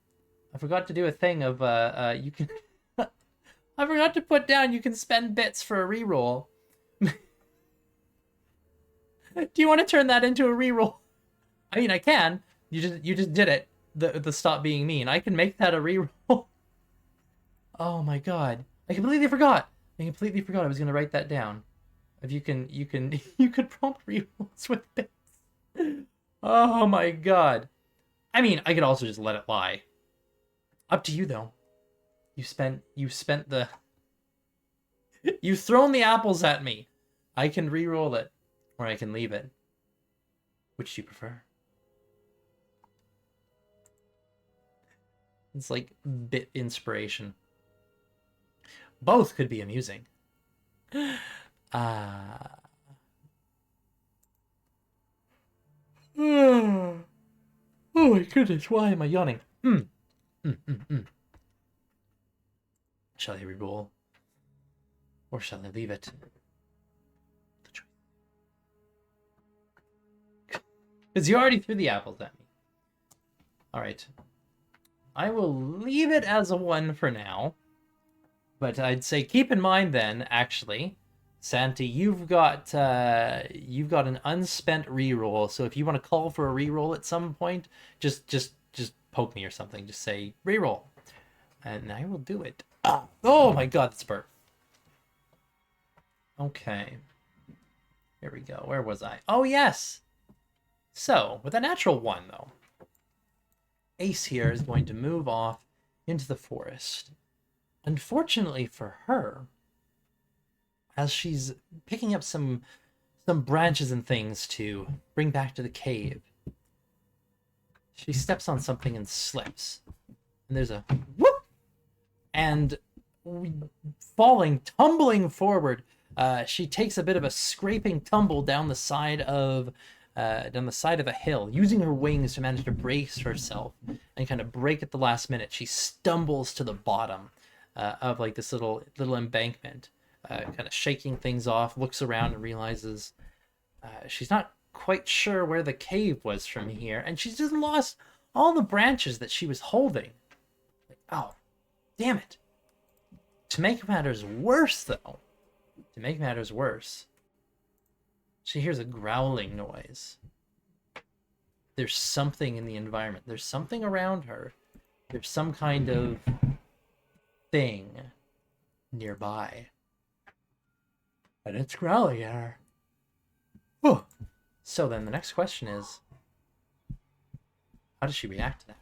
I forgot to do a thing of, you can... I forgot to put down you can spend bits for a reroll. Do you want to turn that into a reroll? I mean, I can. You just did it. The stop being mean. I can make that a reroll. Oh my god. I completely forgot. I was gonna write that down. If you could prompt rerolls with bits. Oh my god. I mean, I could also just let it lie. Up to you though. You've thrown the apples at me. I can re-roll it, or I can leave it. Which do you prefer? It's like bit inspiration. Both could be amusing. Oh my goodness, why am I yawning? Shall I reroll? Or shall I leave it? Because you already threw the apples at me. Alright. I will leave it as a 1 for now. But I'd say keep in mind then, actually, Santi, you've got an unspent reroll. So if you want to call for a reroll at some point, just poke me or something. Just say reroll, and I will do it. Oh my god, that's burp. Okay. Here we go. Where was I? Oh yes. So with a natural 1 though, Ace here is going to move off into the forest. Unfortunately for her, as she's picking up some branches and things to bring back to the cave, she steps on something and slips. And there's a whoop! And tumbling forward, she takes a bit of a scraping tumble down the side of a hill, using her wings to manage to brace herself and kind of break at the last minute. She stumbles to the bottom of like this little embankment, kind of shaking things off, looks around and realizes she's not quite sure where the cave was from here, and she's just lost all the branches that she was holding. Like, oh, damn it. To make matters worse, she hears a growling noise. There's something in the environment. There's something around her. There's some kind of thing nearby. And it's growling at her. Whew. So then the next question is, how does she react to that?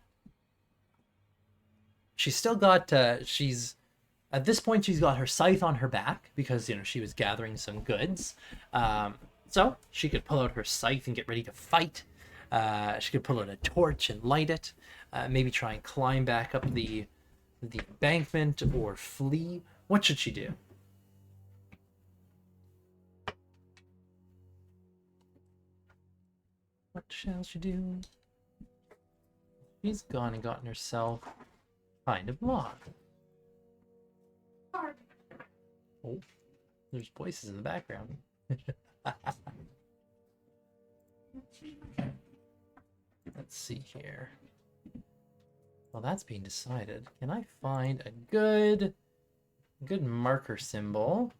She's still got, at this point, she's got her scythe on her back because, she was gathering some goods. So she could pull out her scythe and get ready to fight. She could pull out a torch and light it. Maybe try and climb back up the embankment or flee. What should she do? What shall she do? She's gone and gotten herself kind of lost. Oh, there's voices in the background. Let's see here. Well, that's being decided. Can I find a good marker symbol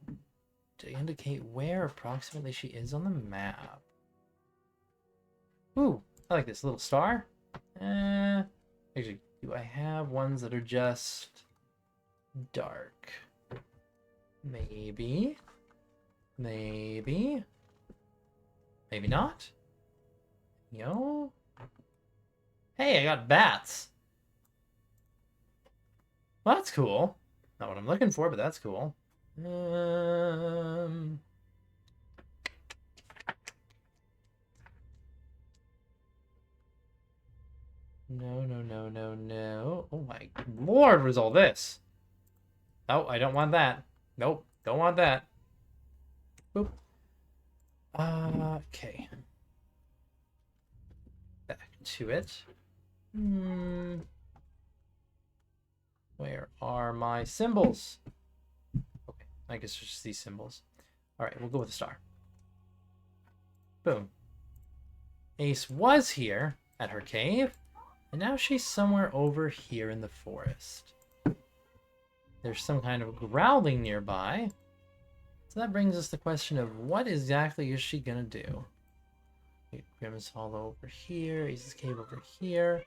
to indicate where approximately she is on the map? Ooh, I like this little star. Actually, do I have ones that are just dark? Maybe. Maybe not. Yo. Hey, I got bats. Well, that's cool. Not what I'm looking for, but that's cool. No. Oh my lord, what is all this? Oh, I don't want that. Nope, don't want that. Boop. Okay. Back to it. Where are my symbols? Okay, I guess it's just these symbols. Alright, we'll go with a star. Boom. Ace was here at her cave, and now she's somewhere over here in the forest. There's some kind of growling nearby. So that brings us to the question of what exactly is she gonna do? Grimm's Hollow over here, Ace's Cave over here.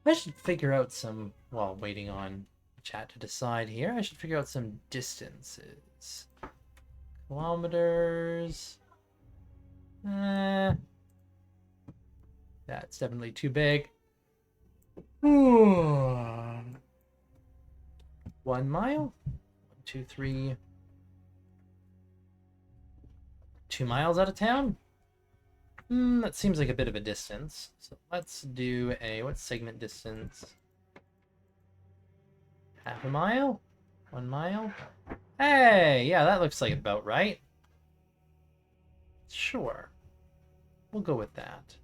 I should figure out some, while waiting on chat to decide here, I should figure out some distances. Kilometers. That's definitely too big. 1 mile? 1, 2, 3. 2 miles out of town? That seems like a bit of a distance. So let's do what segment distance? Half a mile? 1 mile? Hey, yeah, that looks like about right. Sure. We'll go with that.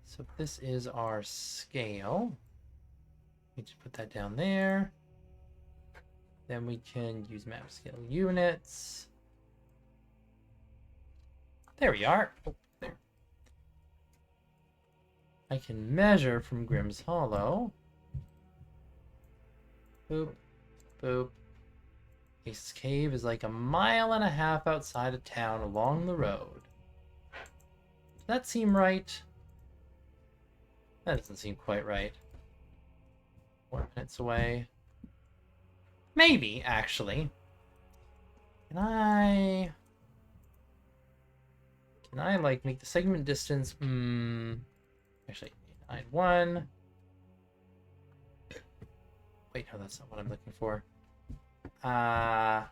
So this is our scale. We just put that down there. Then we can use map scale units. There we are. Oh, there. I can measure from Grimm's Hollow. Boop, boop. Ace's Cave is like 1.5 miles outside of town along the road. Does that seem right? That doesn't seem quite right. 4 minutes away. Maybe, actually. Can I like make the segment distance? Actually, 9.1. Wait, no, that's not what I'm looking for. 0.5.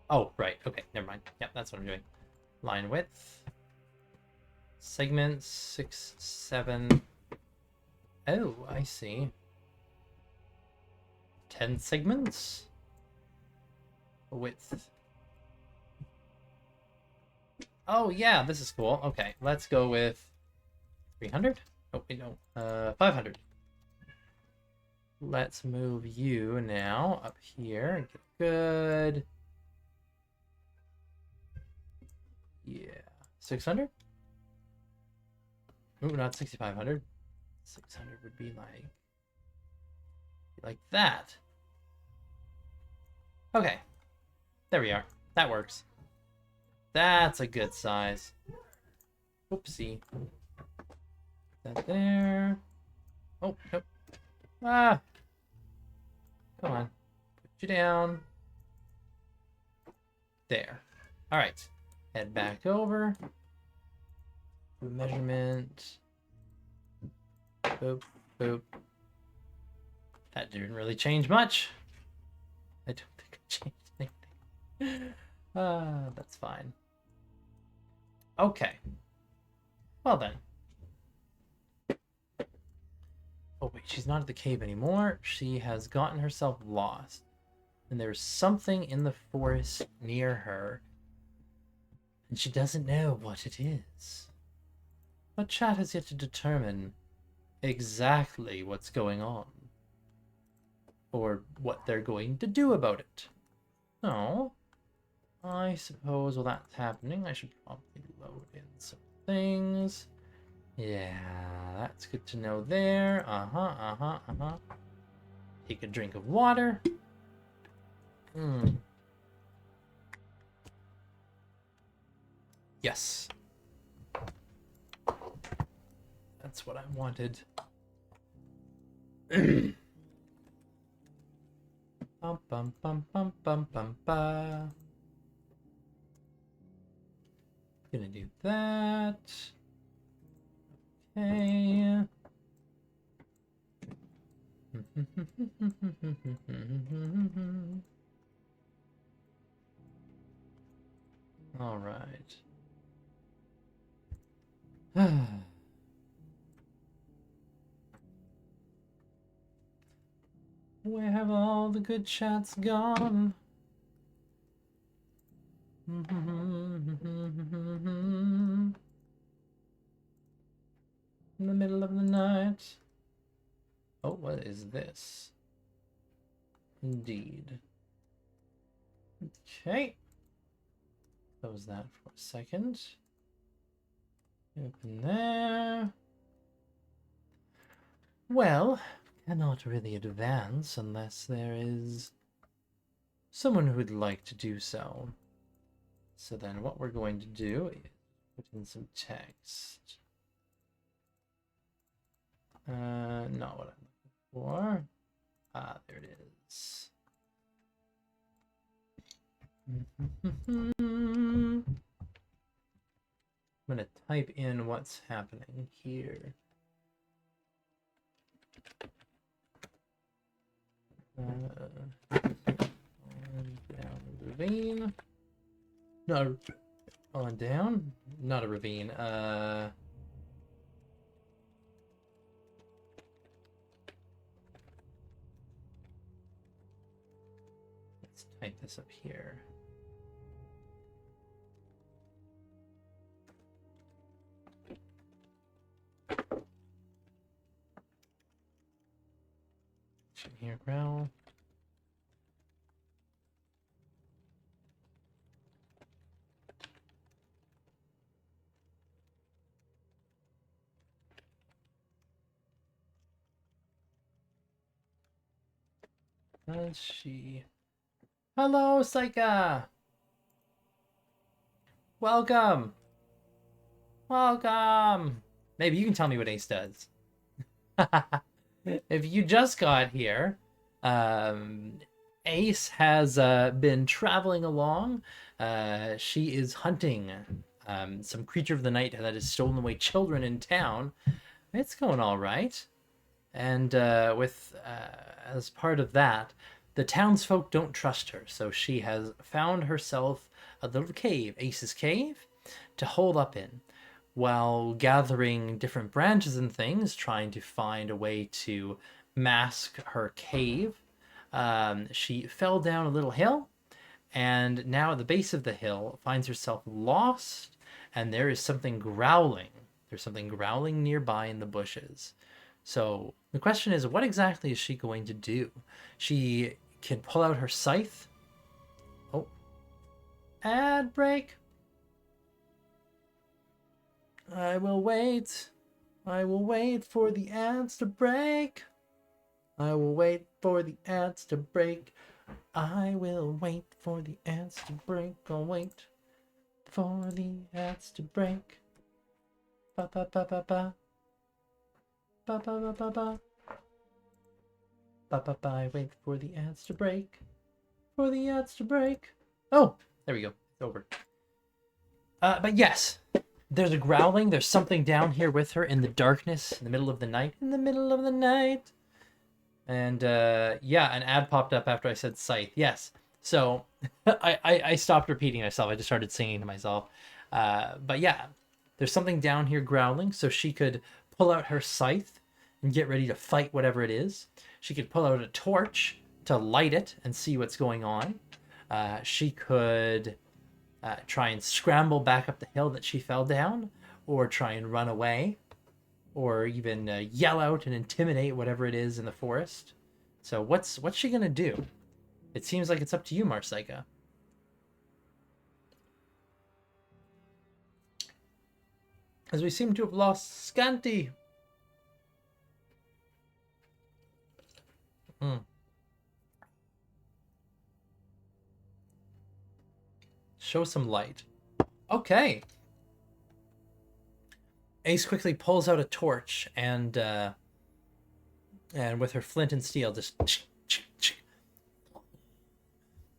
Oh, right. Okay, never mind. Yep, that's what I'm doing. Line width. Segments 6, 7. Oh, I see. 10 segments. Width. Oh yeah, this is cool. Okay, let's go with 300. Oh wait, no. 500. Let's move you now up here and get good. Yeah, 600. Ooh, not 6,500. 600 would be like that. Okay, there we are. That works. That's a good size. Oopsie. That there. Oh, nope. Ah. Come on. Put you down. There. All right. Head back over. Do measurement. Boop, boop. That didn't really change much. I don't think it changed anything. That's fine. Okay. Well then. Oh wait, she's not at the cave anymore. She has gotten herself lost. And there's something in the forest near her. And she doesn't know what it is. But chat has yet to determine exactly what's going on. Or what they're going to do about it. So, I suppose while that's happening, I should probably load in some things. Yeah, that's good to know there. Take a drink of water. Yes. That's what I wanted. Bum bum bum bum bum bum ba. Gonna do that. Okay. All right. Where have all the good chats gone? In the middle of the night. Oh, what is this? Indeed. Okay. Close that for a second. Open there. Well, cannot really advance unless there is someone who would like to do so. So then what we're going to do is put in some text. Not what I'm looking for. Ah, there it is. I'm gonna type in what's happening here. Down the ravine. No, on down. Not a ravine. Make this up here. Here, growl. Does she? Hello, Saika! Welcome! Welcome! Maybe you can tell me what Ace does. If you just got here, Ace has been traveling along. She is hunting some creature of the night that has stolen away children in town. It's going all right. And as part of that, the townsfolk don't trust her, so she has found herself a little cave, Ace's Cave, to hold up in, while gathering different branches and things, trying to find a way to mask her cave. She fell down a little hill, and now at the base of the hill finds herself lost, and there is something growling. There's something growling nearby in the bushes. So the question is, what exactly is she going to do? She can pull out her scythe. Oh, ad break. I will wait. I will wait for the ads to break. I will wait for the ads to break. I will wait for the ads to break. I'll wait for the ads to break. Ba ba ba ba ba. Ba ba ba ba ba. Ba ba ba. I wait for the ads to break. For the ads to break. Oh, there we go. It's over. But yes, there's a growling. There's something down here with her in the darkness, in the middle of the night. In the middle of the night. And yeah, an ad popped up after I said scythe. Yes. So I stopped repeating myself. I just started singing to myself. But yeah, there's something down here growling, so she could pull out her scythe and get ready to fight whatever it is. She could pull out a torch to light it and see what's going on. She could try and scramble back up the hill that she fell down, or try and run away, or even yell out and intimidate whatever it is in the forest. So what's she gonna do? It seems like it's up to you, Marsaika. As we seem to have lost Scanty. Show some light. Okay. Ace quickly pulls out a torch and with her flint and steel, just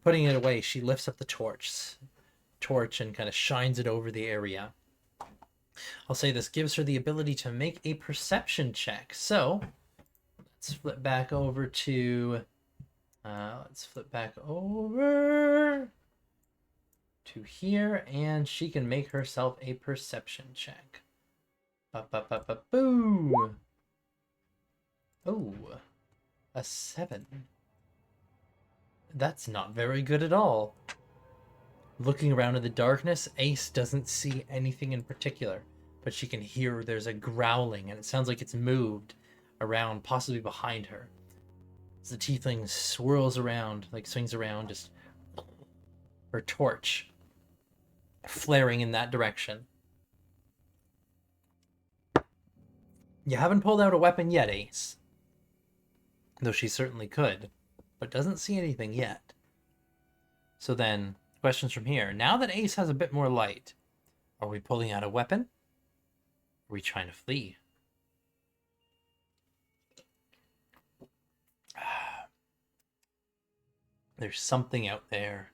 putting it away, she lifts up the torch and kind of shines it over the area. I'll say this gives her the ability to make a perception check. So let's flip back over to here, and she can make herself a perception check. Boo! Oh, a 7. That's not very good at all. Looking around in the darkness, Ace doesn't see anything in particular, but she can hear there's a growling, and it sounds like it's moved around, possibly behind her. As the tiefling swirls around, like swings around, just her torch flaring in that direction. You haven't pulled out a weapon yet, Ace. Though she certainly could, but doesn't see anything yet. So then, questions from here. Now that Ace has a bit more light, are we pulling out a weapon? Are we trying to flee? There's something out there.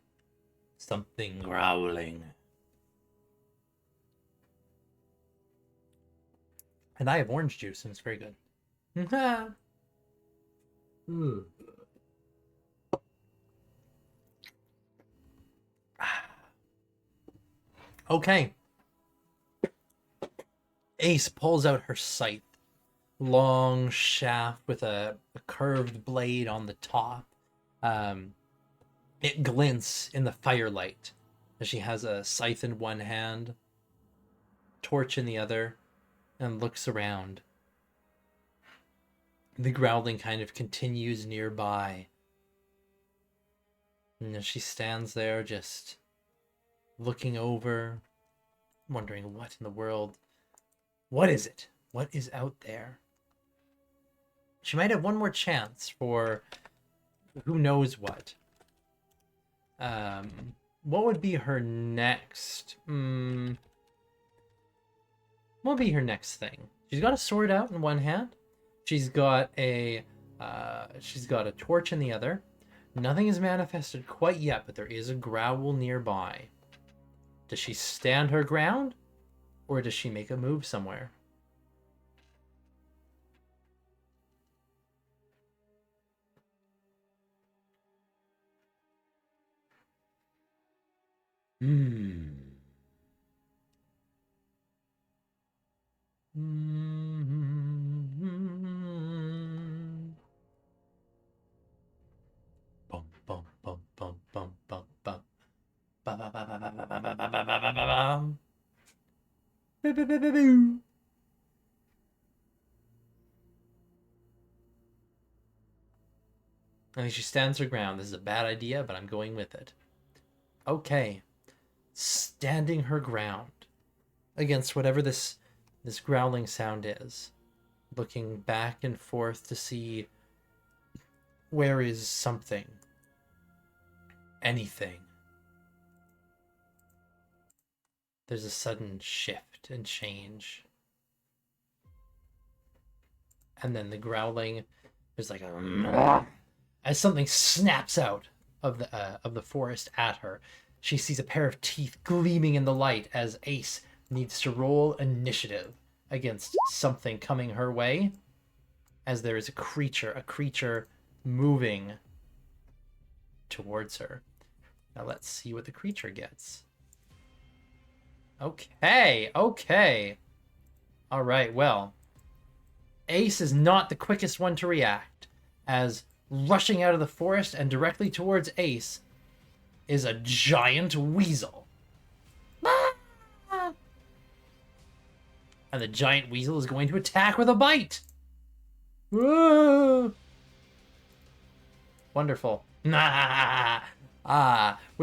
Something growling. And I have orange juice, and it's very good. Okay. Ace pulls out her scythe. Long shaft with a curved blade on the top. It glints in the firelight as she has a scythe in one hand, torch in the other, and looks around. The growling kind of continues nearby. And as she stands there just looking over, wondering what in the world, what is it? What is out there? She might have one more chance for who knows what. What would be her next? What would be her next thing? She's got a sword out in one hand. She's got a torch in the other. Nothing is manifested quite yet, but there is a growl nearby. Does she stand her ground, or does she make a move somewhere? Bum bum bum bum bum bum bum. Ba ba ba ba ba ba ba ba ba ba ba ba bum. Boo boo boo boo boo. I think she stands her ground. This is a bad idea, but I'm going with it. Okay. Standing her ground against whatever this growling sound is. Looking back and forth to see where is something. Anything. There's a sudden shift and change. And then the growling, there's like a as something snaps out of the forest at her. She sees a pair of teeth gleaming in the light as Ace needs to roll initiative against something coming her way, as there is a creature moving towards her. Now let's see what the creature gets. Okay. All right, well, Ace is not the quickest one to react, as rushing out of the forest and directly towards Ace is a giant weasel. And the giant weasel is going to attack with a bite. Wonderful. With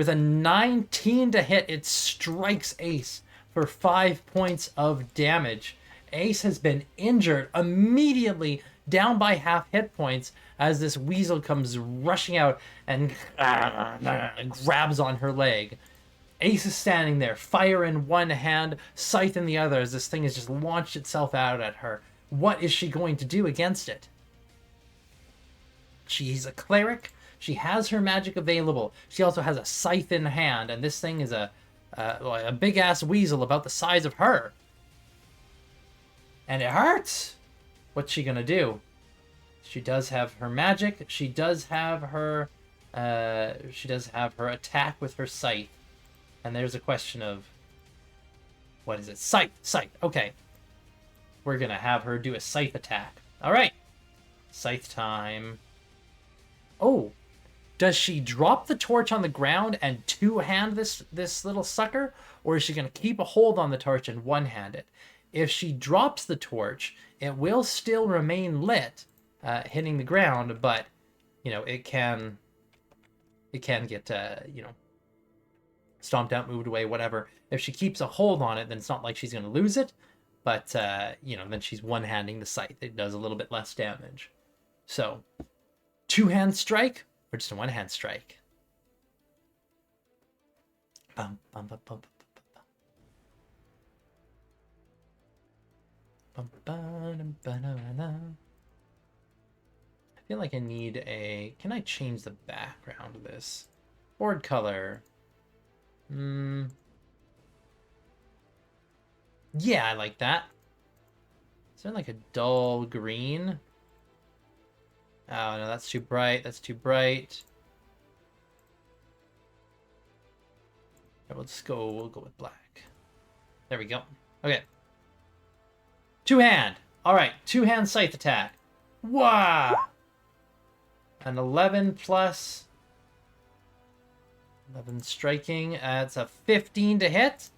a 19 to hit, it strikes Ace for 5 points of damage. Ace has been injured immediately, down by half hit points, as this weasel comes rushing out and grabs on her leg. Ace is standing there, fire in one hand, scythe in the other, as this thing has just launched itself out at her. What is she going to do against it? She's a cleric. She has her magic available. She also has a scythe in hand, and this thing is a big-ass weasel about the size of her. And it hurts! What's she gonna do? She does have her magic. She does have her attack with her scythe. And there's a question of, what is it? Scythe. Okay. We're gonna have her do a scythe attack. All right. Scythe time. Oh, does she drop the torch on the ground and two-hand this little sucker, or is she gonna keep a hold on the torch and one-hand it? If she drops the torch, it will still remain lit, hitting the ground, but it can get stomped out, moved away, whatever. If she keeps a hold on it, then it's not like she's gonna lose it, but then she's one-handing the scythe. It does a little bit less damage. So, two-hand strike or just a one-hand strike? Bum, bum, bum, bum, bum, bum, bum. I feel like I need a... Can I change the background of this? Board color. Yeah, I like that. Is there like a dull green? Oh, no, that's too bright. That's too bright. Okay, we'll go with black. There we go. Okay. Two-hand. All right, two-hand scythe attack. Wow! An 11 plus 11 striking. It's a 15 to hit.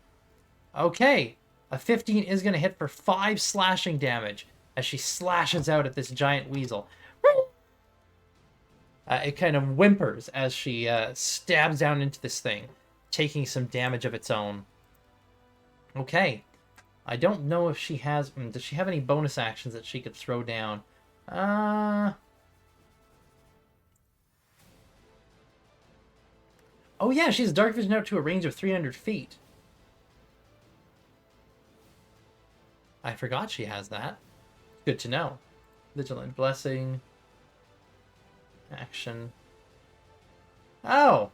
Okay. A 15 is going to hit for 5 slashing damage as she slashes out at this giant weasel. It kind of whimpers as she stabs down into this thing, taking some damage of its own. Okay. I don't know if she has... does she have any bonus actions that she could throw down? Oh yeah, she has Dark Vision out to a range of 300 feet. I forgot she has that. Good to know. Vigilant Blessing. Action. Oh!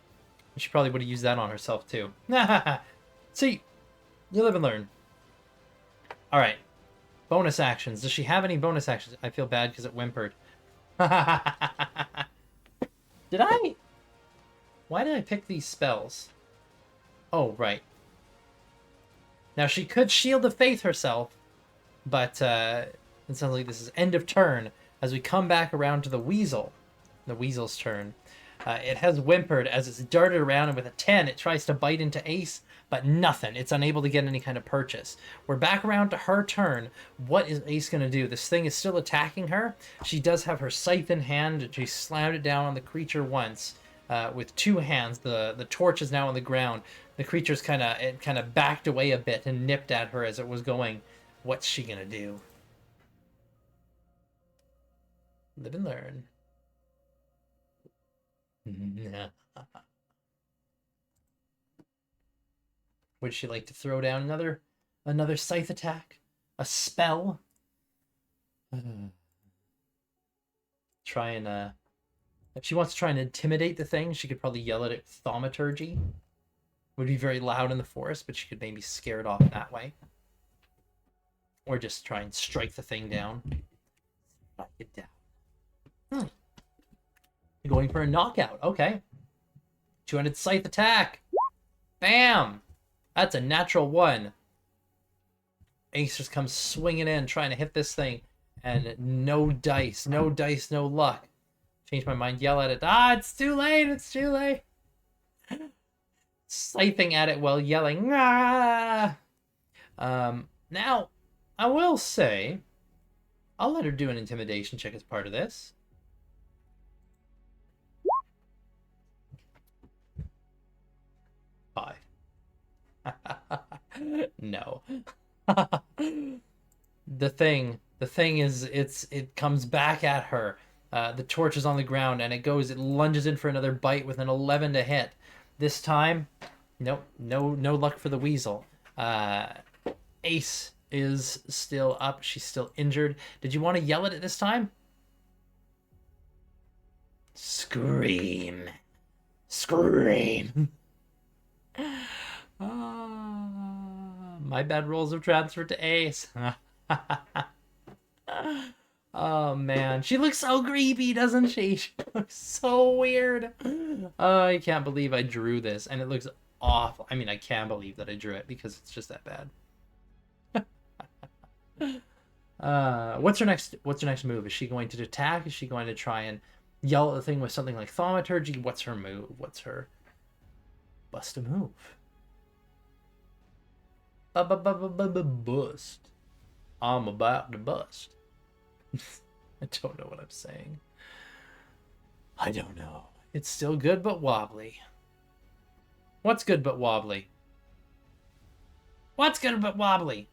She probably would have used that on herself too. See, you live and learn. Alright. Bonus actions. Does she have any bonus actions? I feel bad because it whimpered. Did I? Why did I pick these spells? Oh, right. Now, she could Shield of Faith herself, but it sounds like this is end of turn as we come back around to the Weasel. The Weasel's turn. It has whimpered as it's darted around, and with a 10, it tries to bite into Ace, but nothing. It's unable to get any kind of purchase. We're back around to her turn. What is Ace going to do? This thing is still attacking her. She does have her scythe in hand. She slammed it down on the creature once with 2 hands. The torch is now on the ground. The creature's kind of backed away a bit and nipped at her as it was going. What's she going to do? Live and learn. Would she like to throw down another scythe attack? A spell? Try and if she wants to try and intimidate the thing, she could probably yell at it with Thaumaturgy. Would be very loud in the forest, but she could maybe scare it off that way. Or just try and strike the thing down. Strike it down. Going for a knockout. Okay. 200 scythe attack. Bam! That's a natural 1. Ace just comes swinging in, trying to hit this thing. And no dice. No dice, no luck. Change my mind, yell at it. It's too late. It's too late. Scything at it while yelling. Now, I will say, I'll let her do an intimidation check as part of this. No. The thing is, it comes back at her. The torch is on the ground, and it lunges in for another bite with an 11 to hit. This time, nope, no luck for the weasel. Ace is still up. She's still injured. Did you want to yell at it this time? Scream. Scream. My bad rolls have transferred to Ace. Oh man, she looks so creepy, doesn't she? She looks so weird. I can't believe I drew this, and it looks awful. I mean, I can believe that I drew it because it's just that bad. What's her next move? Is she going to attack? Is she going to try and yell at the thing with something like Thaumaturgy? What's her move? What's her bust a move? Bust. I'm about to bust. I don't know what I'm saying. I don't know. It's still good but wobbly. What's good but wobbly? What's good but wobbly?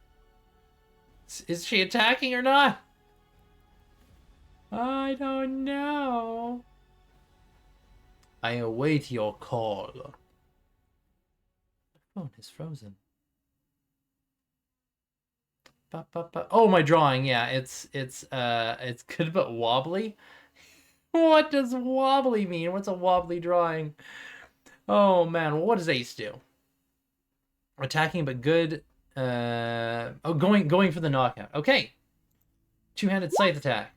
Is she attacking or not? I don't know. I await your call. The phone is frozen. Oh, my drawing. Yeah, it's good but wobbly. What does wobbly mean? What's a wobbly drawing? Oh man, what does Ace do? Attacking but good. Going for the knockout. Okay. 2-handed scythe attack.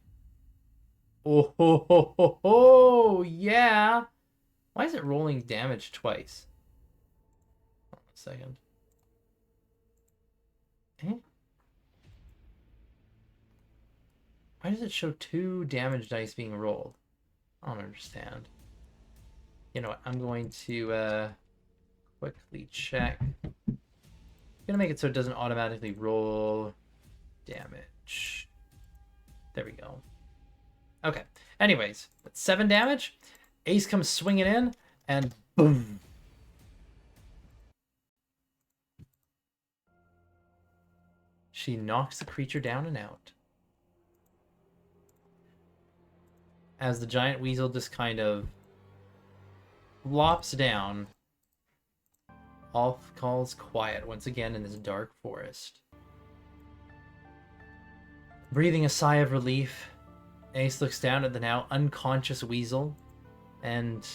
Oh, yeah. Why is it rolling damage twice? Hold on a second. Eh? Why does it show 2 damage dice being rolled? I don't understand. You know what? I'm going to quickly check. I'm gonna make it so it doesn't automatically roll damage. There we go. Okay. Anyways, that's 7 damage. Ace comes swinging in, and boom. She knocks the creature down and out. As the giant weasel just kind of flops down, all calls quiet once again in this dark forest. Breathing a sigh of relief, Ace looks down at the now unconscious weasel and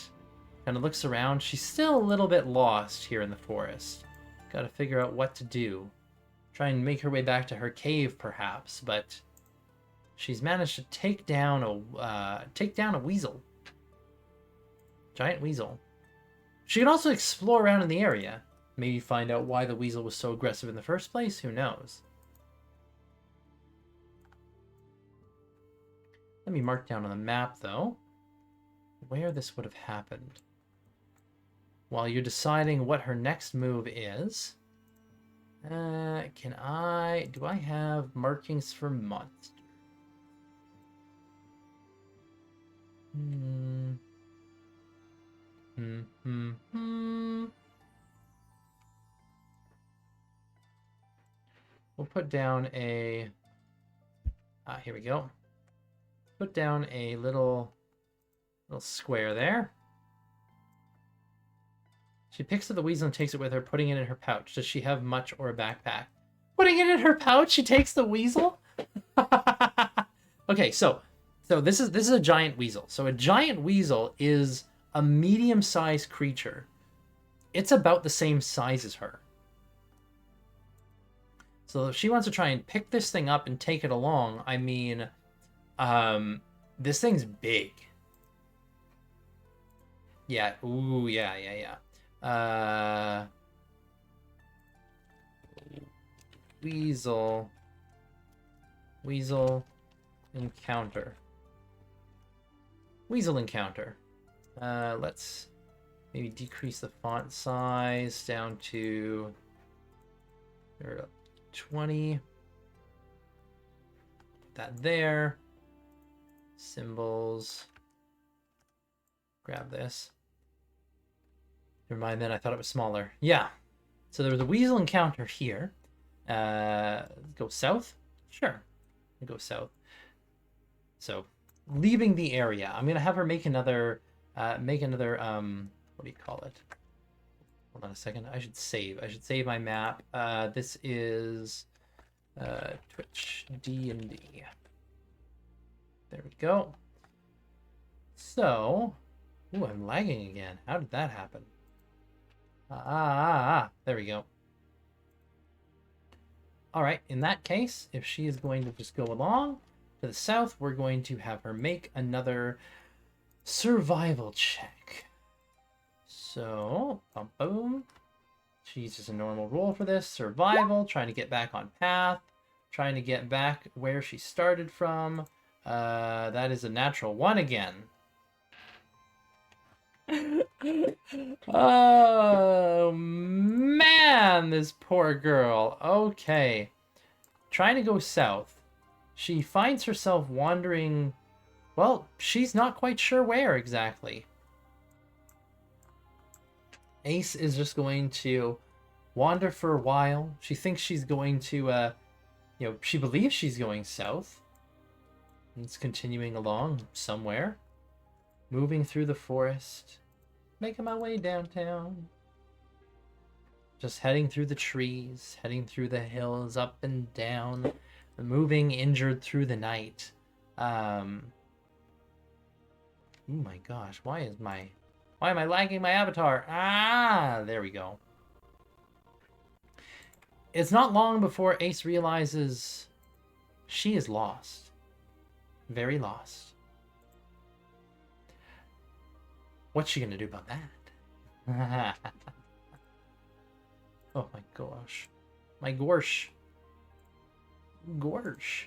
kind of looks around. She's still a little bit lost here in the forest. Gotta figure out what to do. Try and make her way back to her cave, perhaps, but she's managed to take down a weasel. Giant weasel. She can also explore around in the area. Maybe find out why the weasel was so aggressive in the first place. Who knows? Let me mark down on the map, though, where this would have happened. While you're deciding what her next move is, do I have markings for monster? We'll put down a, here we go. Put down a little square there. She picks up the weasel and takes it with her, putting it in her pouch. Does she have much or a backpack? Putting it in her pouch, she takes the weasel? Okay, so this is a giant weasel. So a giant weasel is a medium-sized creature. It's about the same size as her. So if she wants to try and pick this thing up and take it along, I mean, this thing's big. Yeah, ooh, yeah. Weasel encounter. Weasel encounter. Let's maybe decrease the font size down to 20. That there. Symbols. Grab this. Never mind then, I thought it was smaller. Yeah. So there was a weasel encounter here. Go south? Sure. Go south. So, leaving the area. I'm gonna have her make another what do you call it? Hold on a second. I should save my map. This is Twitch D&D. There we go. So, ooh, I'm lagging again. How did that happen? There we go. All right, in that case, if she is going to just go along to the south, we're going to have her make another survival check. So, boom. She uses a normal roll for this. Survival, trying to get back on path, trying to get back where she started from. That is a natural 1 again. Oh, man, this poor girl. Okay. Trying to go south. She finds herself wandering... Well, she's not quite sure where exactly. Ace is just going to wander for a while. She thinks she's going to, she believes she's going south. And it's continuing along somewhere. Moving through the forest. Making my way downtown. Just heading through the trees. Heading through the hills, up and down. Moving injured through the night. Oh my gosh, why am I lagging my avatar? There we go. It's not long before Ace realizes she is lost. Very lost. What's she gonna do about that? Oh my gosh. My gorsh. Gorsh.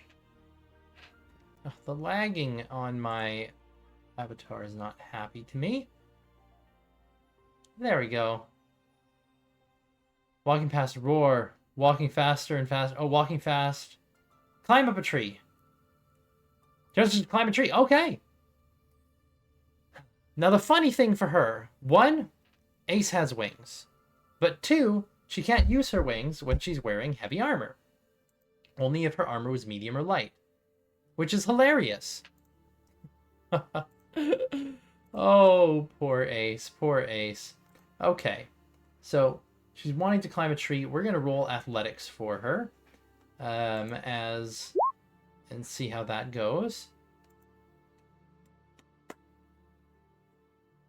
Oh, the lagging on my avatar is not happy to me. There we go. Walking past roar. Walking faster and faster. Oh, walking fast. Climb up a tree. Just climb a tree. Okay. Now the funny thing for her, one, Ace has wings. But two, she can't use her wings when she's wearing heavy armor. Only if her armor was medium or light. Which is hilarious. Oh, poor Ace. Poor Ace. Okay. So, she's wanting to climb a tree. We're going to roll athletics for her. And see how that goes.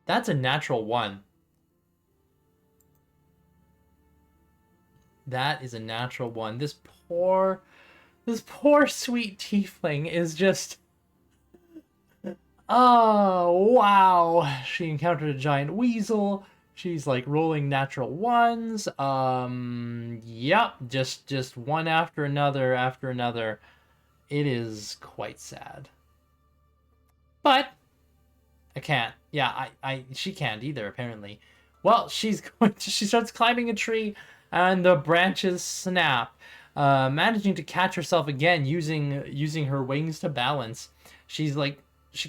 That's a natural 1. That is a natural 1. This poor sweet tiefling is just... Oh, wow. She encountered a giant weasel. She's like rolling natural 1s. Yep, just one after another after another. It is quite sad. But I can't. Yeah, she can't either, apparently. Well, she starts climbing a tree and the branches snap. Managing to catch herself again using her wings to balance. She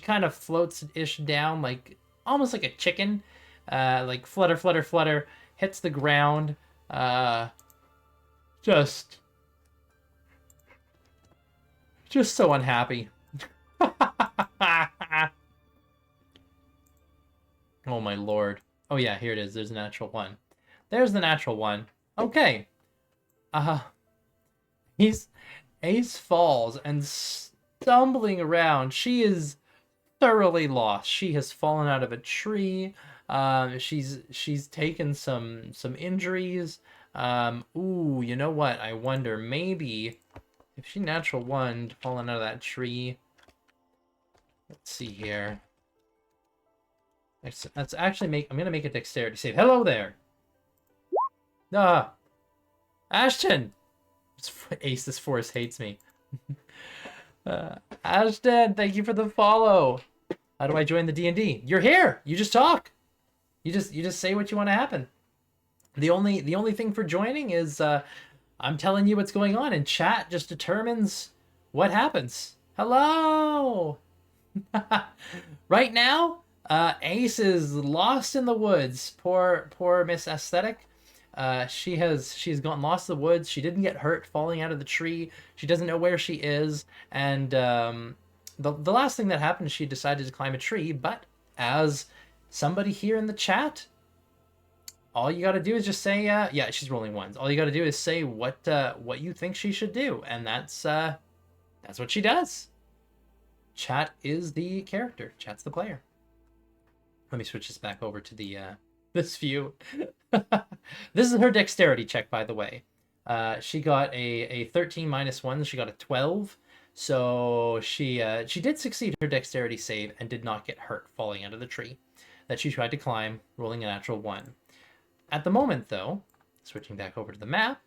kind of floats-ish down, like almost like a chicken. Like flutter, flutter, flutter, hits the ground. Just so unhappy. Oh my lord. Oh yeah, here it is. There's a natural 1. There's the natural 1. Okay. Ace falls and stumbling around. She is thoroughly lost. She has fallen out of a tree. She's taken some injuries. Ooh, you know what? I wonder, maybe if she natural 1 falling out of that tree. Let's see here. Let's actually I'm gonna make a dexterity save. Hello there. Ashton. Ace, this forest hates me. Ashton, thank you for the follow. How do I join the D&D? You're here. You just talk. You just say what you want to happen. The only thing for joining is I'm telling you what's going on, and chat just determines what happens. Hello. Right now, Ace is lost in the woods. Poor Miss Aesthetic. She's gotten lost in the woods. She didn't get hurt falling out of the tree. She doesn't know where she is, and the last thing that happened, she decided to climb a tree. But as somebody here in the chat, all you got to do is just say, yeah, she's rolling 1s. All you got to do is say what you think she should do, and that's what she does. Chat is the character. Chat's the player. Let me switch this back over to the this view. This is her dexterity check, by the way. She got a 13 minus 1. She got a 12. So she did succeed her dexterity save and did not get hurt falling out of the tree that she tried to climb, rolling a natural 1. At the moment, though, switching back over to the map,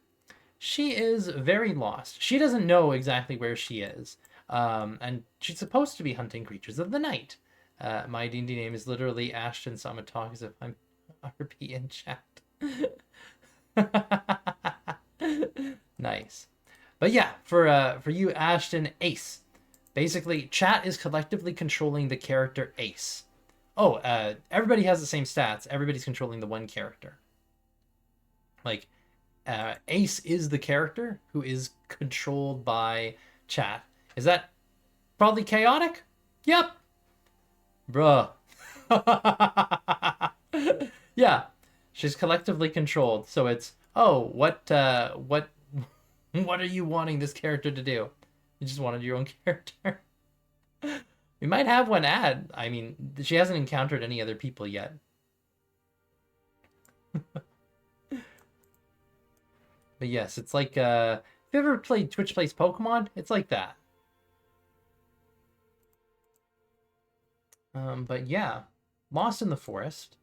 she is very lost. She doesn't know exactly where she is. And she's supposed to be hunting creatures of the night. My D&D name is literally Ashton, so I'm gonna talk as if I'm RP in chat. Nice. But yeah, for you, Ashton, Ace. Basically, chat is collectively controlling the character Ace. Oh, everybody has the same stats. Everybody's controlling the one character. Like, Ace is the character who is controlled by chat. Is that probably chaotic? Yep. Bruh. Yeah. She's collectively controlled. So it's, oh, what are you wanting this character to do? You just wanted your own character. We might have one add. I mean, she hasn't encountered any other people yet. But yes, it's like, if you ever played Twitch Plays Pokemon, it's like that. But yeah, lost in the forest.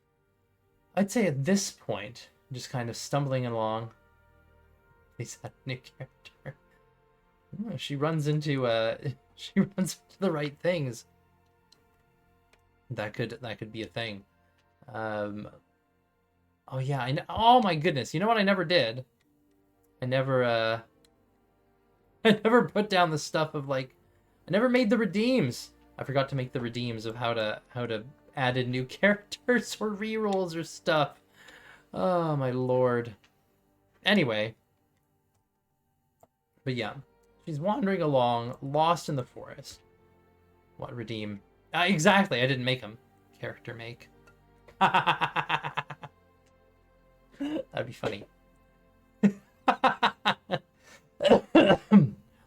I'd say at this point, just kind of stumbling along. Is that a new character? Oh, she runs into the right things. That could be a thing. Oh yeah, I know. Oh my goodness. You know what I never did? I never I never put down the stuff of like I never made the redeems. I forgot to make the redeems of how to add in new characters or rerolls or stuff. Oh my lord. Anyway, but yeah, she's wandering along, lost in the forest. What redeem? Exactly, I didn't make them. Character make. That'd be funny.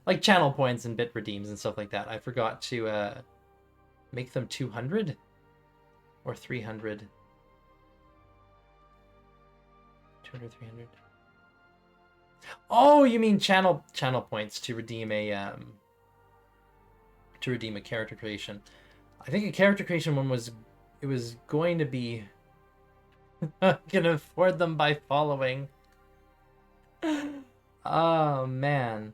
Like channel points and bit redeems and stuff like that. I forgot to make them 200 or 300. 200, 300. Oh, you mean channel points to redeem a character creation. I think a character creation one was going to be can afford them by following. Oh man.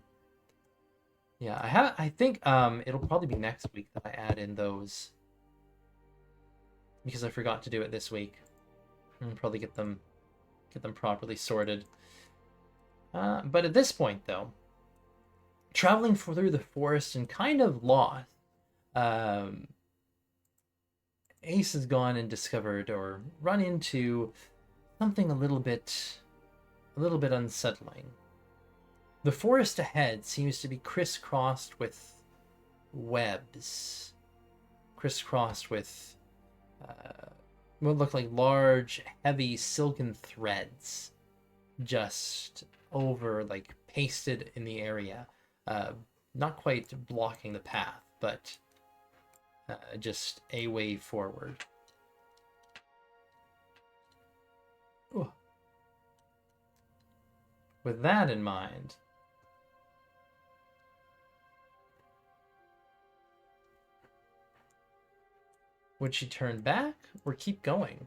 Yeah, I think it'll probably be next week that I add in those. Because I forgot to do it this week. And probably get them properly sorted. But at this point though, traveling through the forest and kind of lost. Ace has gone and discovered or run into something a little bit unsettling. The forest ahead seems to be crisscrossed with webs, crisscrossed with what look like large, heavy silken threads, just over, like pasted in the area, not quite blocking the path, but just a way forward. Ooh. With that in mind, would she turn back or keep going?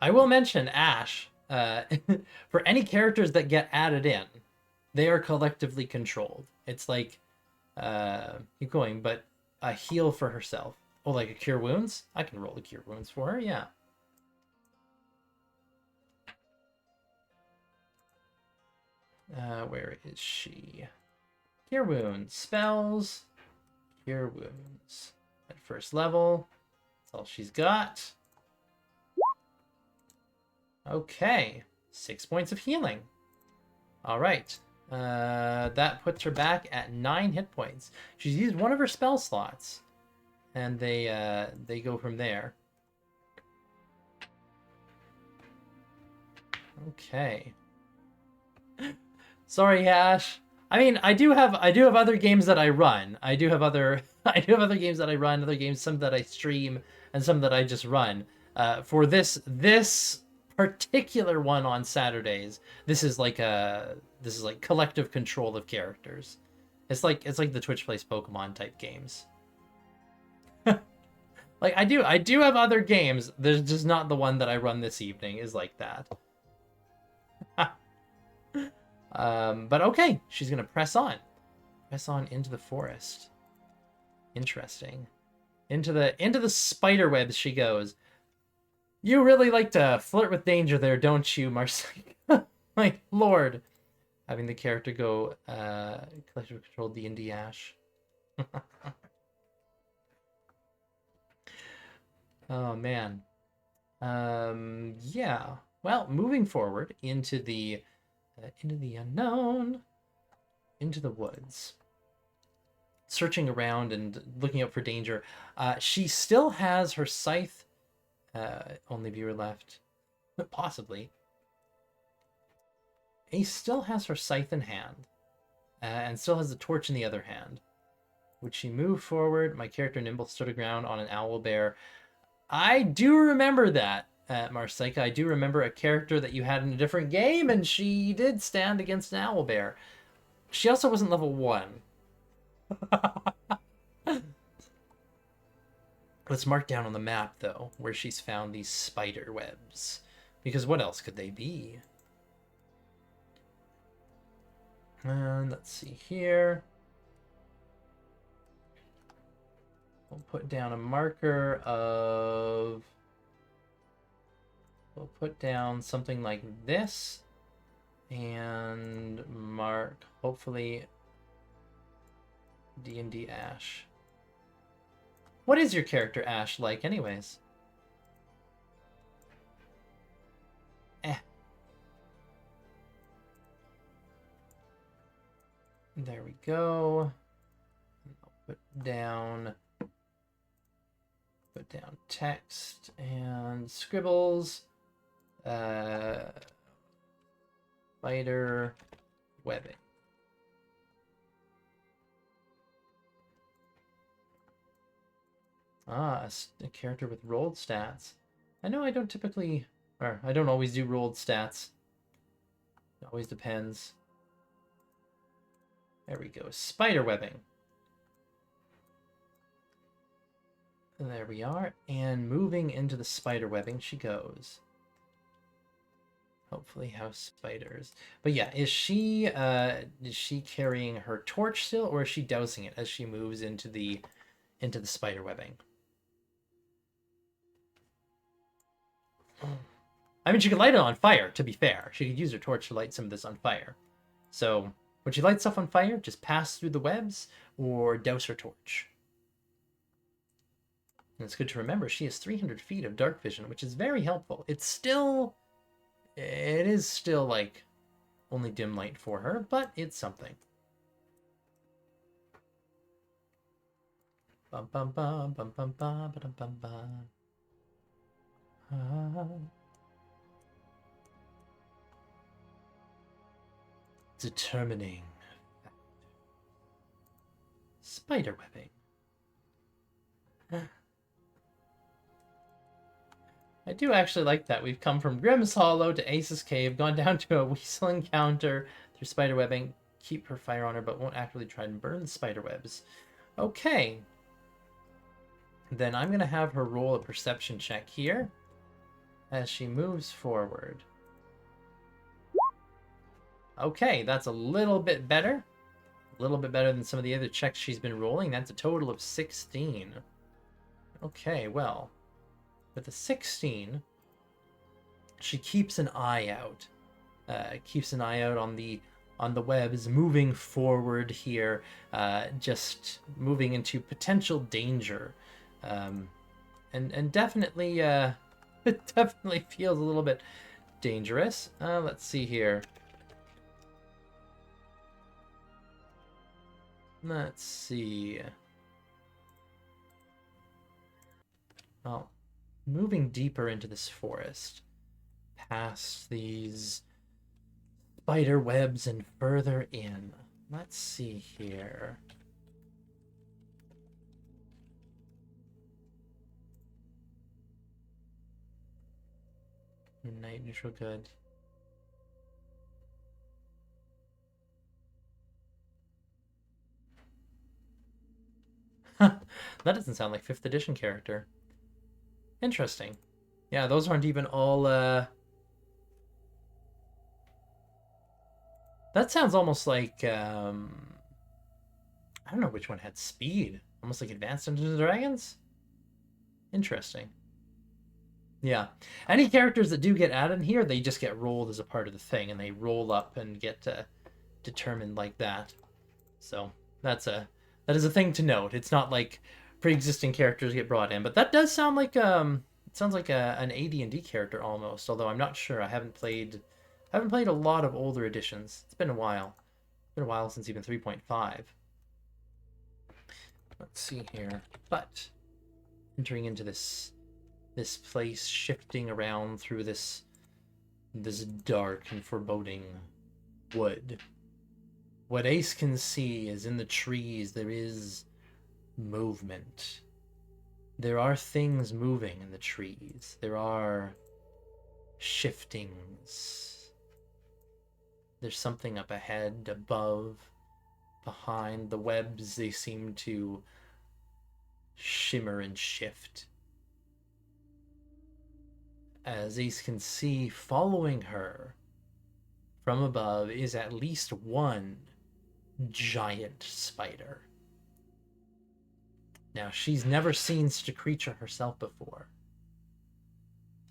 I will mention Ash. For any characters that get added in, they are collectively controlled. It's like, keep going, but a heal for herself. Oh, like a cure wounds? I can roll the cure wounds for her, yeah. Where is she? Cure wounds, spells, cure wounds. At first level, that's all she's got. Okay, 6 points of healing. All right, that puts her back at 9 hit points. She's used one of her spell slots, and they go from there. Okay. Sorry, Ash. I mean, I do have other games that I run. I do have other games that I run, other games, some that I stream, and some that I just run. For this particular one on Saturdays, this is like collective control of characters. It's like the Twitch Plays Pokemon type games. Like I do have other games. There's just not the one that I run this evening is like that. But okay, she's gonna press on into the forest. Interesting. Into the spider webs she goes. You really like to flirt with danger there, don't you, Marseille? My lord. Having the character go collective control D&D Ash. Oh man. Yeah. Well, moving forward into the unknown, into the woods, searching around and looking out for danger. She still has her scythe. Only viewer left, possibly. Ace still has her scythe in hand, and still has the torch in the other hand. Would she move forward? My character Nimble stood her ground on an owl bear. I do remember that, Marseika. I do remember a character that you had in a different game, and she did stand against an owl bear. She also wasn't level 1. Let's mark down on the map, though, where she's found these spider webs. Because what else could they be? And let's see here. We'll put down a marker of... We'll put down something like this. And mark, hopefully, D&D Ash. What is your character Ash like, anyways? There we go. I'll put down text and scribbles. Spider webbing. Ah, a character with rolled stats. I know I don't typically, or I don't always do rolled stats. It always depends. There we go. Spider webbing. And there we are. And moving into the spider webbing she goes. Hopefully house spiders. But yeah, is she carrying her torch still, or is she dousing it as she moves into the spider webbing? I mean, she could light it on fire, to be fair. She could use her torch to light some of this on fire. So, would she light stuff on fire, just pass through the webs, or douse her torch? And it's good to remember she has 300 feet of dark vision, which is very helpful. It is still, like, only dim light for her, but it's something. Bum bum bum bum bum bum bum bum bum. Determining spider webbing. I do actually like that. We've come from Grimm's Hollow to Ace's Cave, gone down to a weasel encounter through spider webbing, keep her fire on her, but won't actively try and burn the spider webs. Okay. Then I'm going to have her roll a perception check here as she moves forward. Okay, that's a little bit better. A little bit better than some of the other checks she's been rolling. That's a total of 16. Okay, well, with a 16, she keeps an eye out. Keeps an eye out on the webs, moving forward here, just moving into potential danger. And definitely, it definitely feels a little bit dangerous. Let's see here. Let's see. Well, moving deeper into this forest, past these spider webs and further in. Let's see here. Night neutral good. That doesn't sound like 5th edition character. Interesting. Yeah, those aren't even all, That sounds almost like, I don't know which one had speed. Almost like Advanced Dungeons & Dragons? Interesting. Yeah. Any characters that do get added here, they just get rolled as a part of the thing, and they roll up and get determined like that. So, that is a thing to note. It's not like pre-existing characters get brought in, but that does sound like it sounds like an AD&D character almost. Although I'm not sure. I haven't played a lot of older editions. It's been a while. It's been a while since even 3.5. Let's see here. But entering into this place, shifting around through this dark and foreboding wood. What Ace can see is in the trees there is movement. There are things moving in the trees. There are shiftings. There's something up ahead, above, behind. The webs, they seem to shimmer and shift. As Ace can see, following her from above is at least one giant spider. Now, she's never seen such a creature herself before,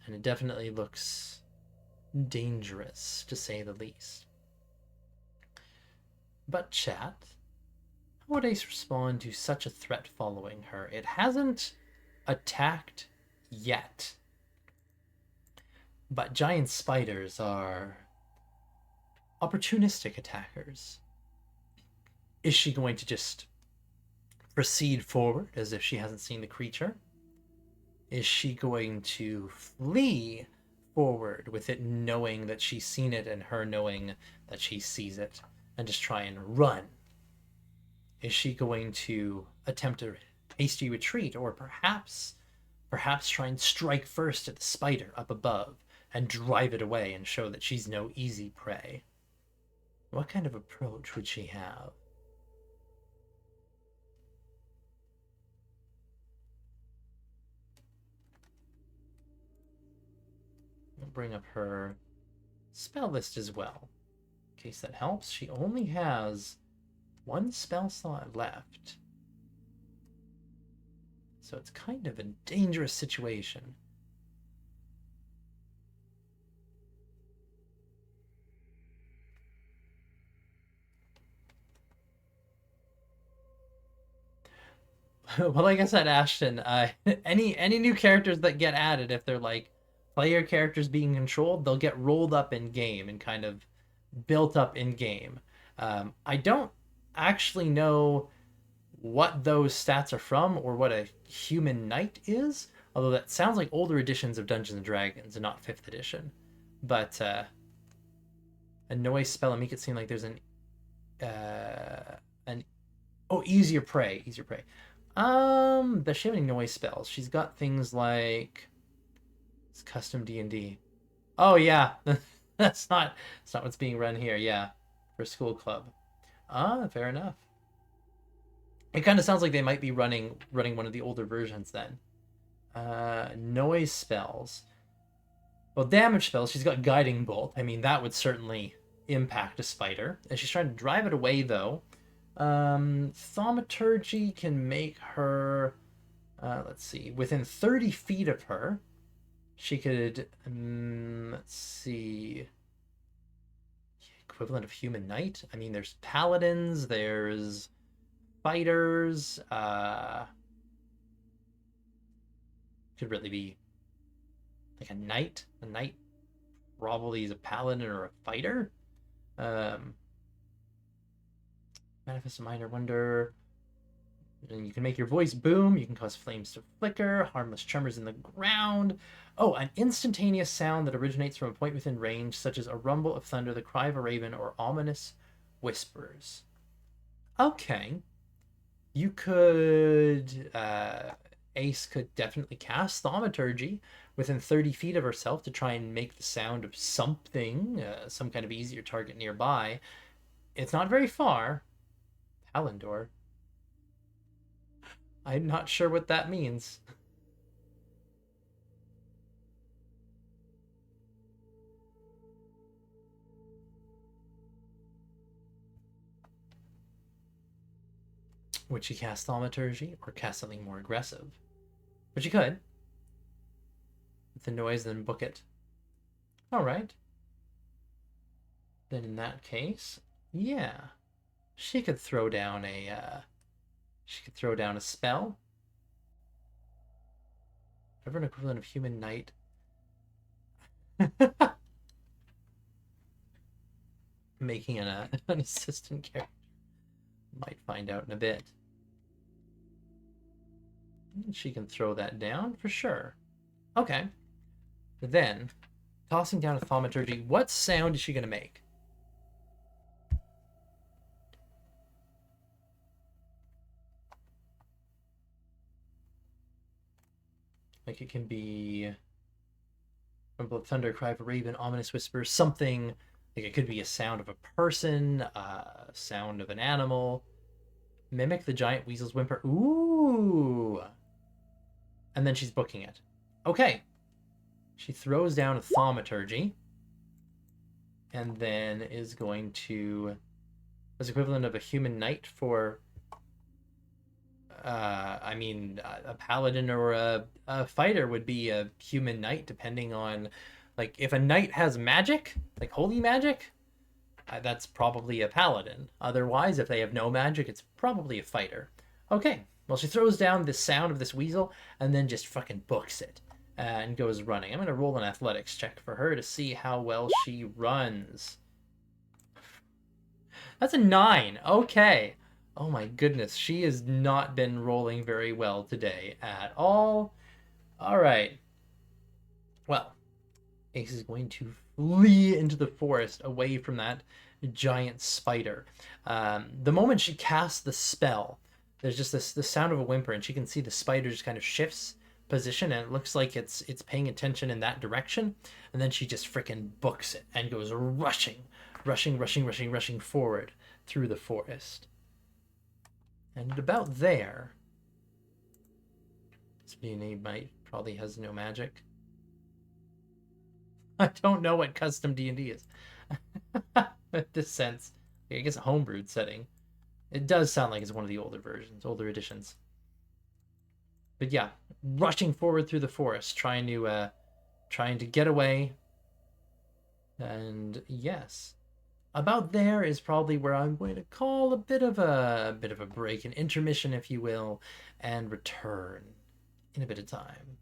and it definitely looks dangerous, to say the least. But chat, how would Ace respond to such a threat following her? It hasn't attacked yet, but giant spiders are opportunistic attackers. Is she going to just proceed forward as if she hasn't seen the creature? Is she going to flee forward with it knowing that she's seen it and her knowing that she sees it and just try and run? Is she going to attempt a hasty retreat, or perhaps try and strike first at the spider up above and drive it away and show that she's no easy prey? What kind of approach would she have? I'll bring up her spell list as well, in case that helps. She only has one spell slot left, so it's kind of a dangerous situation. Well, like I said, Ashton, any new characters that get added, if they're like player characters being controlled, they'll get rolled up in game and kind of built up in game. I don't actually know what those stats are from or what a human knight is, although that sounds like older editions of Dungeons and Dragons and not 5th edition. But a noise spell and make it seem like there's easier prey. Does she have any noise spells? She's got things like it's custom D&D. Oh yeah, that's not what's being run here. Yeah, for school club. Fair enough. It kind of sounds like they might be running one of the older versions then. Noise spells. Well, damage spells. She's got guiding bolt. I mean, that would certainly impact a spider. And she's trying to drive it away though. Thaumaturgy can make her, let's see, within 30 feet of her, she could, let's see, equivalent of human knight. I mean, there's paladins, there's fighters, could really be like a knight. A knight probably is a paladin or a fighter. Manifest a minor wonder. And you can make your voice boom. You can cause flames to flicker. Harmless tremors in the ground. Oh, an instantaneous sound that originates from a point within range, such as a rumble of thunder, the cry of a raven, or ominous whispers. Okay. You could... Ace could definitely cast Thaumaturgy within 30 feet of herself to try and make the sound of something, some kind of easier target nearby. It's not very far. Hallandor. I'm not sure what that means. Would she cast Thaumaturgy or cast something more aggressive? But she could. With the noise, then book it. Alright. Then in that case, yeah. She could throw down a spell. Ever an equivalent of human knight. Making an assistant character. Might find out in a bit. She can throw that down for sure. Okay. Then, tossing down a Thaumaturgy, what sound is she going to make? Like it can be rumble of thunder, cry of a raven, ominous whisper, something. Like it could be a sound of a person, a sound of an animal. Mimic the giant weasel's whimper. Ooh. And then she's booking it. Okay. She throws down a thaumaturgy. And then is going to... As equivalent of a human knight for... I mean, a paladin or a fighter would be a human knight, depending on... Like, if a knight has magic, like holy magic, that's probably a paladin. Otherwise, if they have no magic, it's probably a fighter. Okay, well, she throws down the sound of this weasel and then just fucking books it and goes running. I'm going to roll an athletics check for her to see how well she runs. That's a 9. Okay. Oh my goodness, she has not been rolling very well today at all. All right. Well, Ace is going to flee into the forest away from that giant spider. The moment she casts the spell, there's just the sound of a whimper, and she can see the spider just kind of shifts position, and it looks like it's paying attention in that direction. And then she just freaking books it and goes rushing forward through the forest. And at about there, this being might probably has no magic. I don't know what custom D&D is. In this sense, I guess a homebrewed setting. It does sound like it's one of the older versions, older editions. But yeah, rushing forward through the forest, trying to get away. And yes, about there is probably where I'm going to call a bit of a break, an intermission, if you will, and return in a bit of time.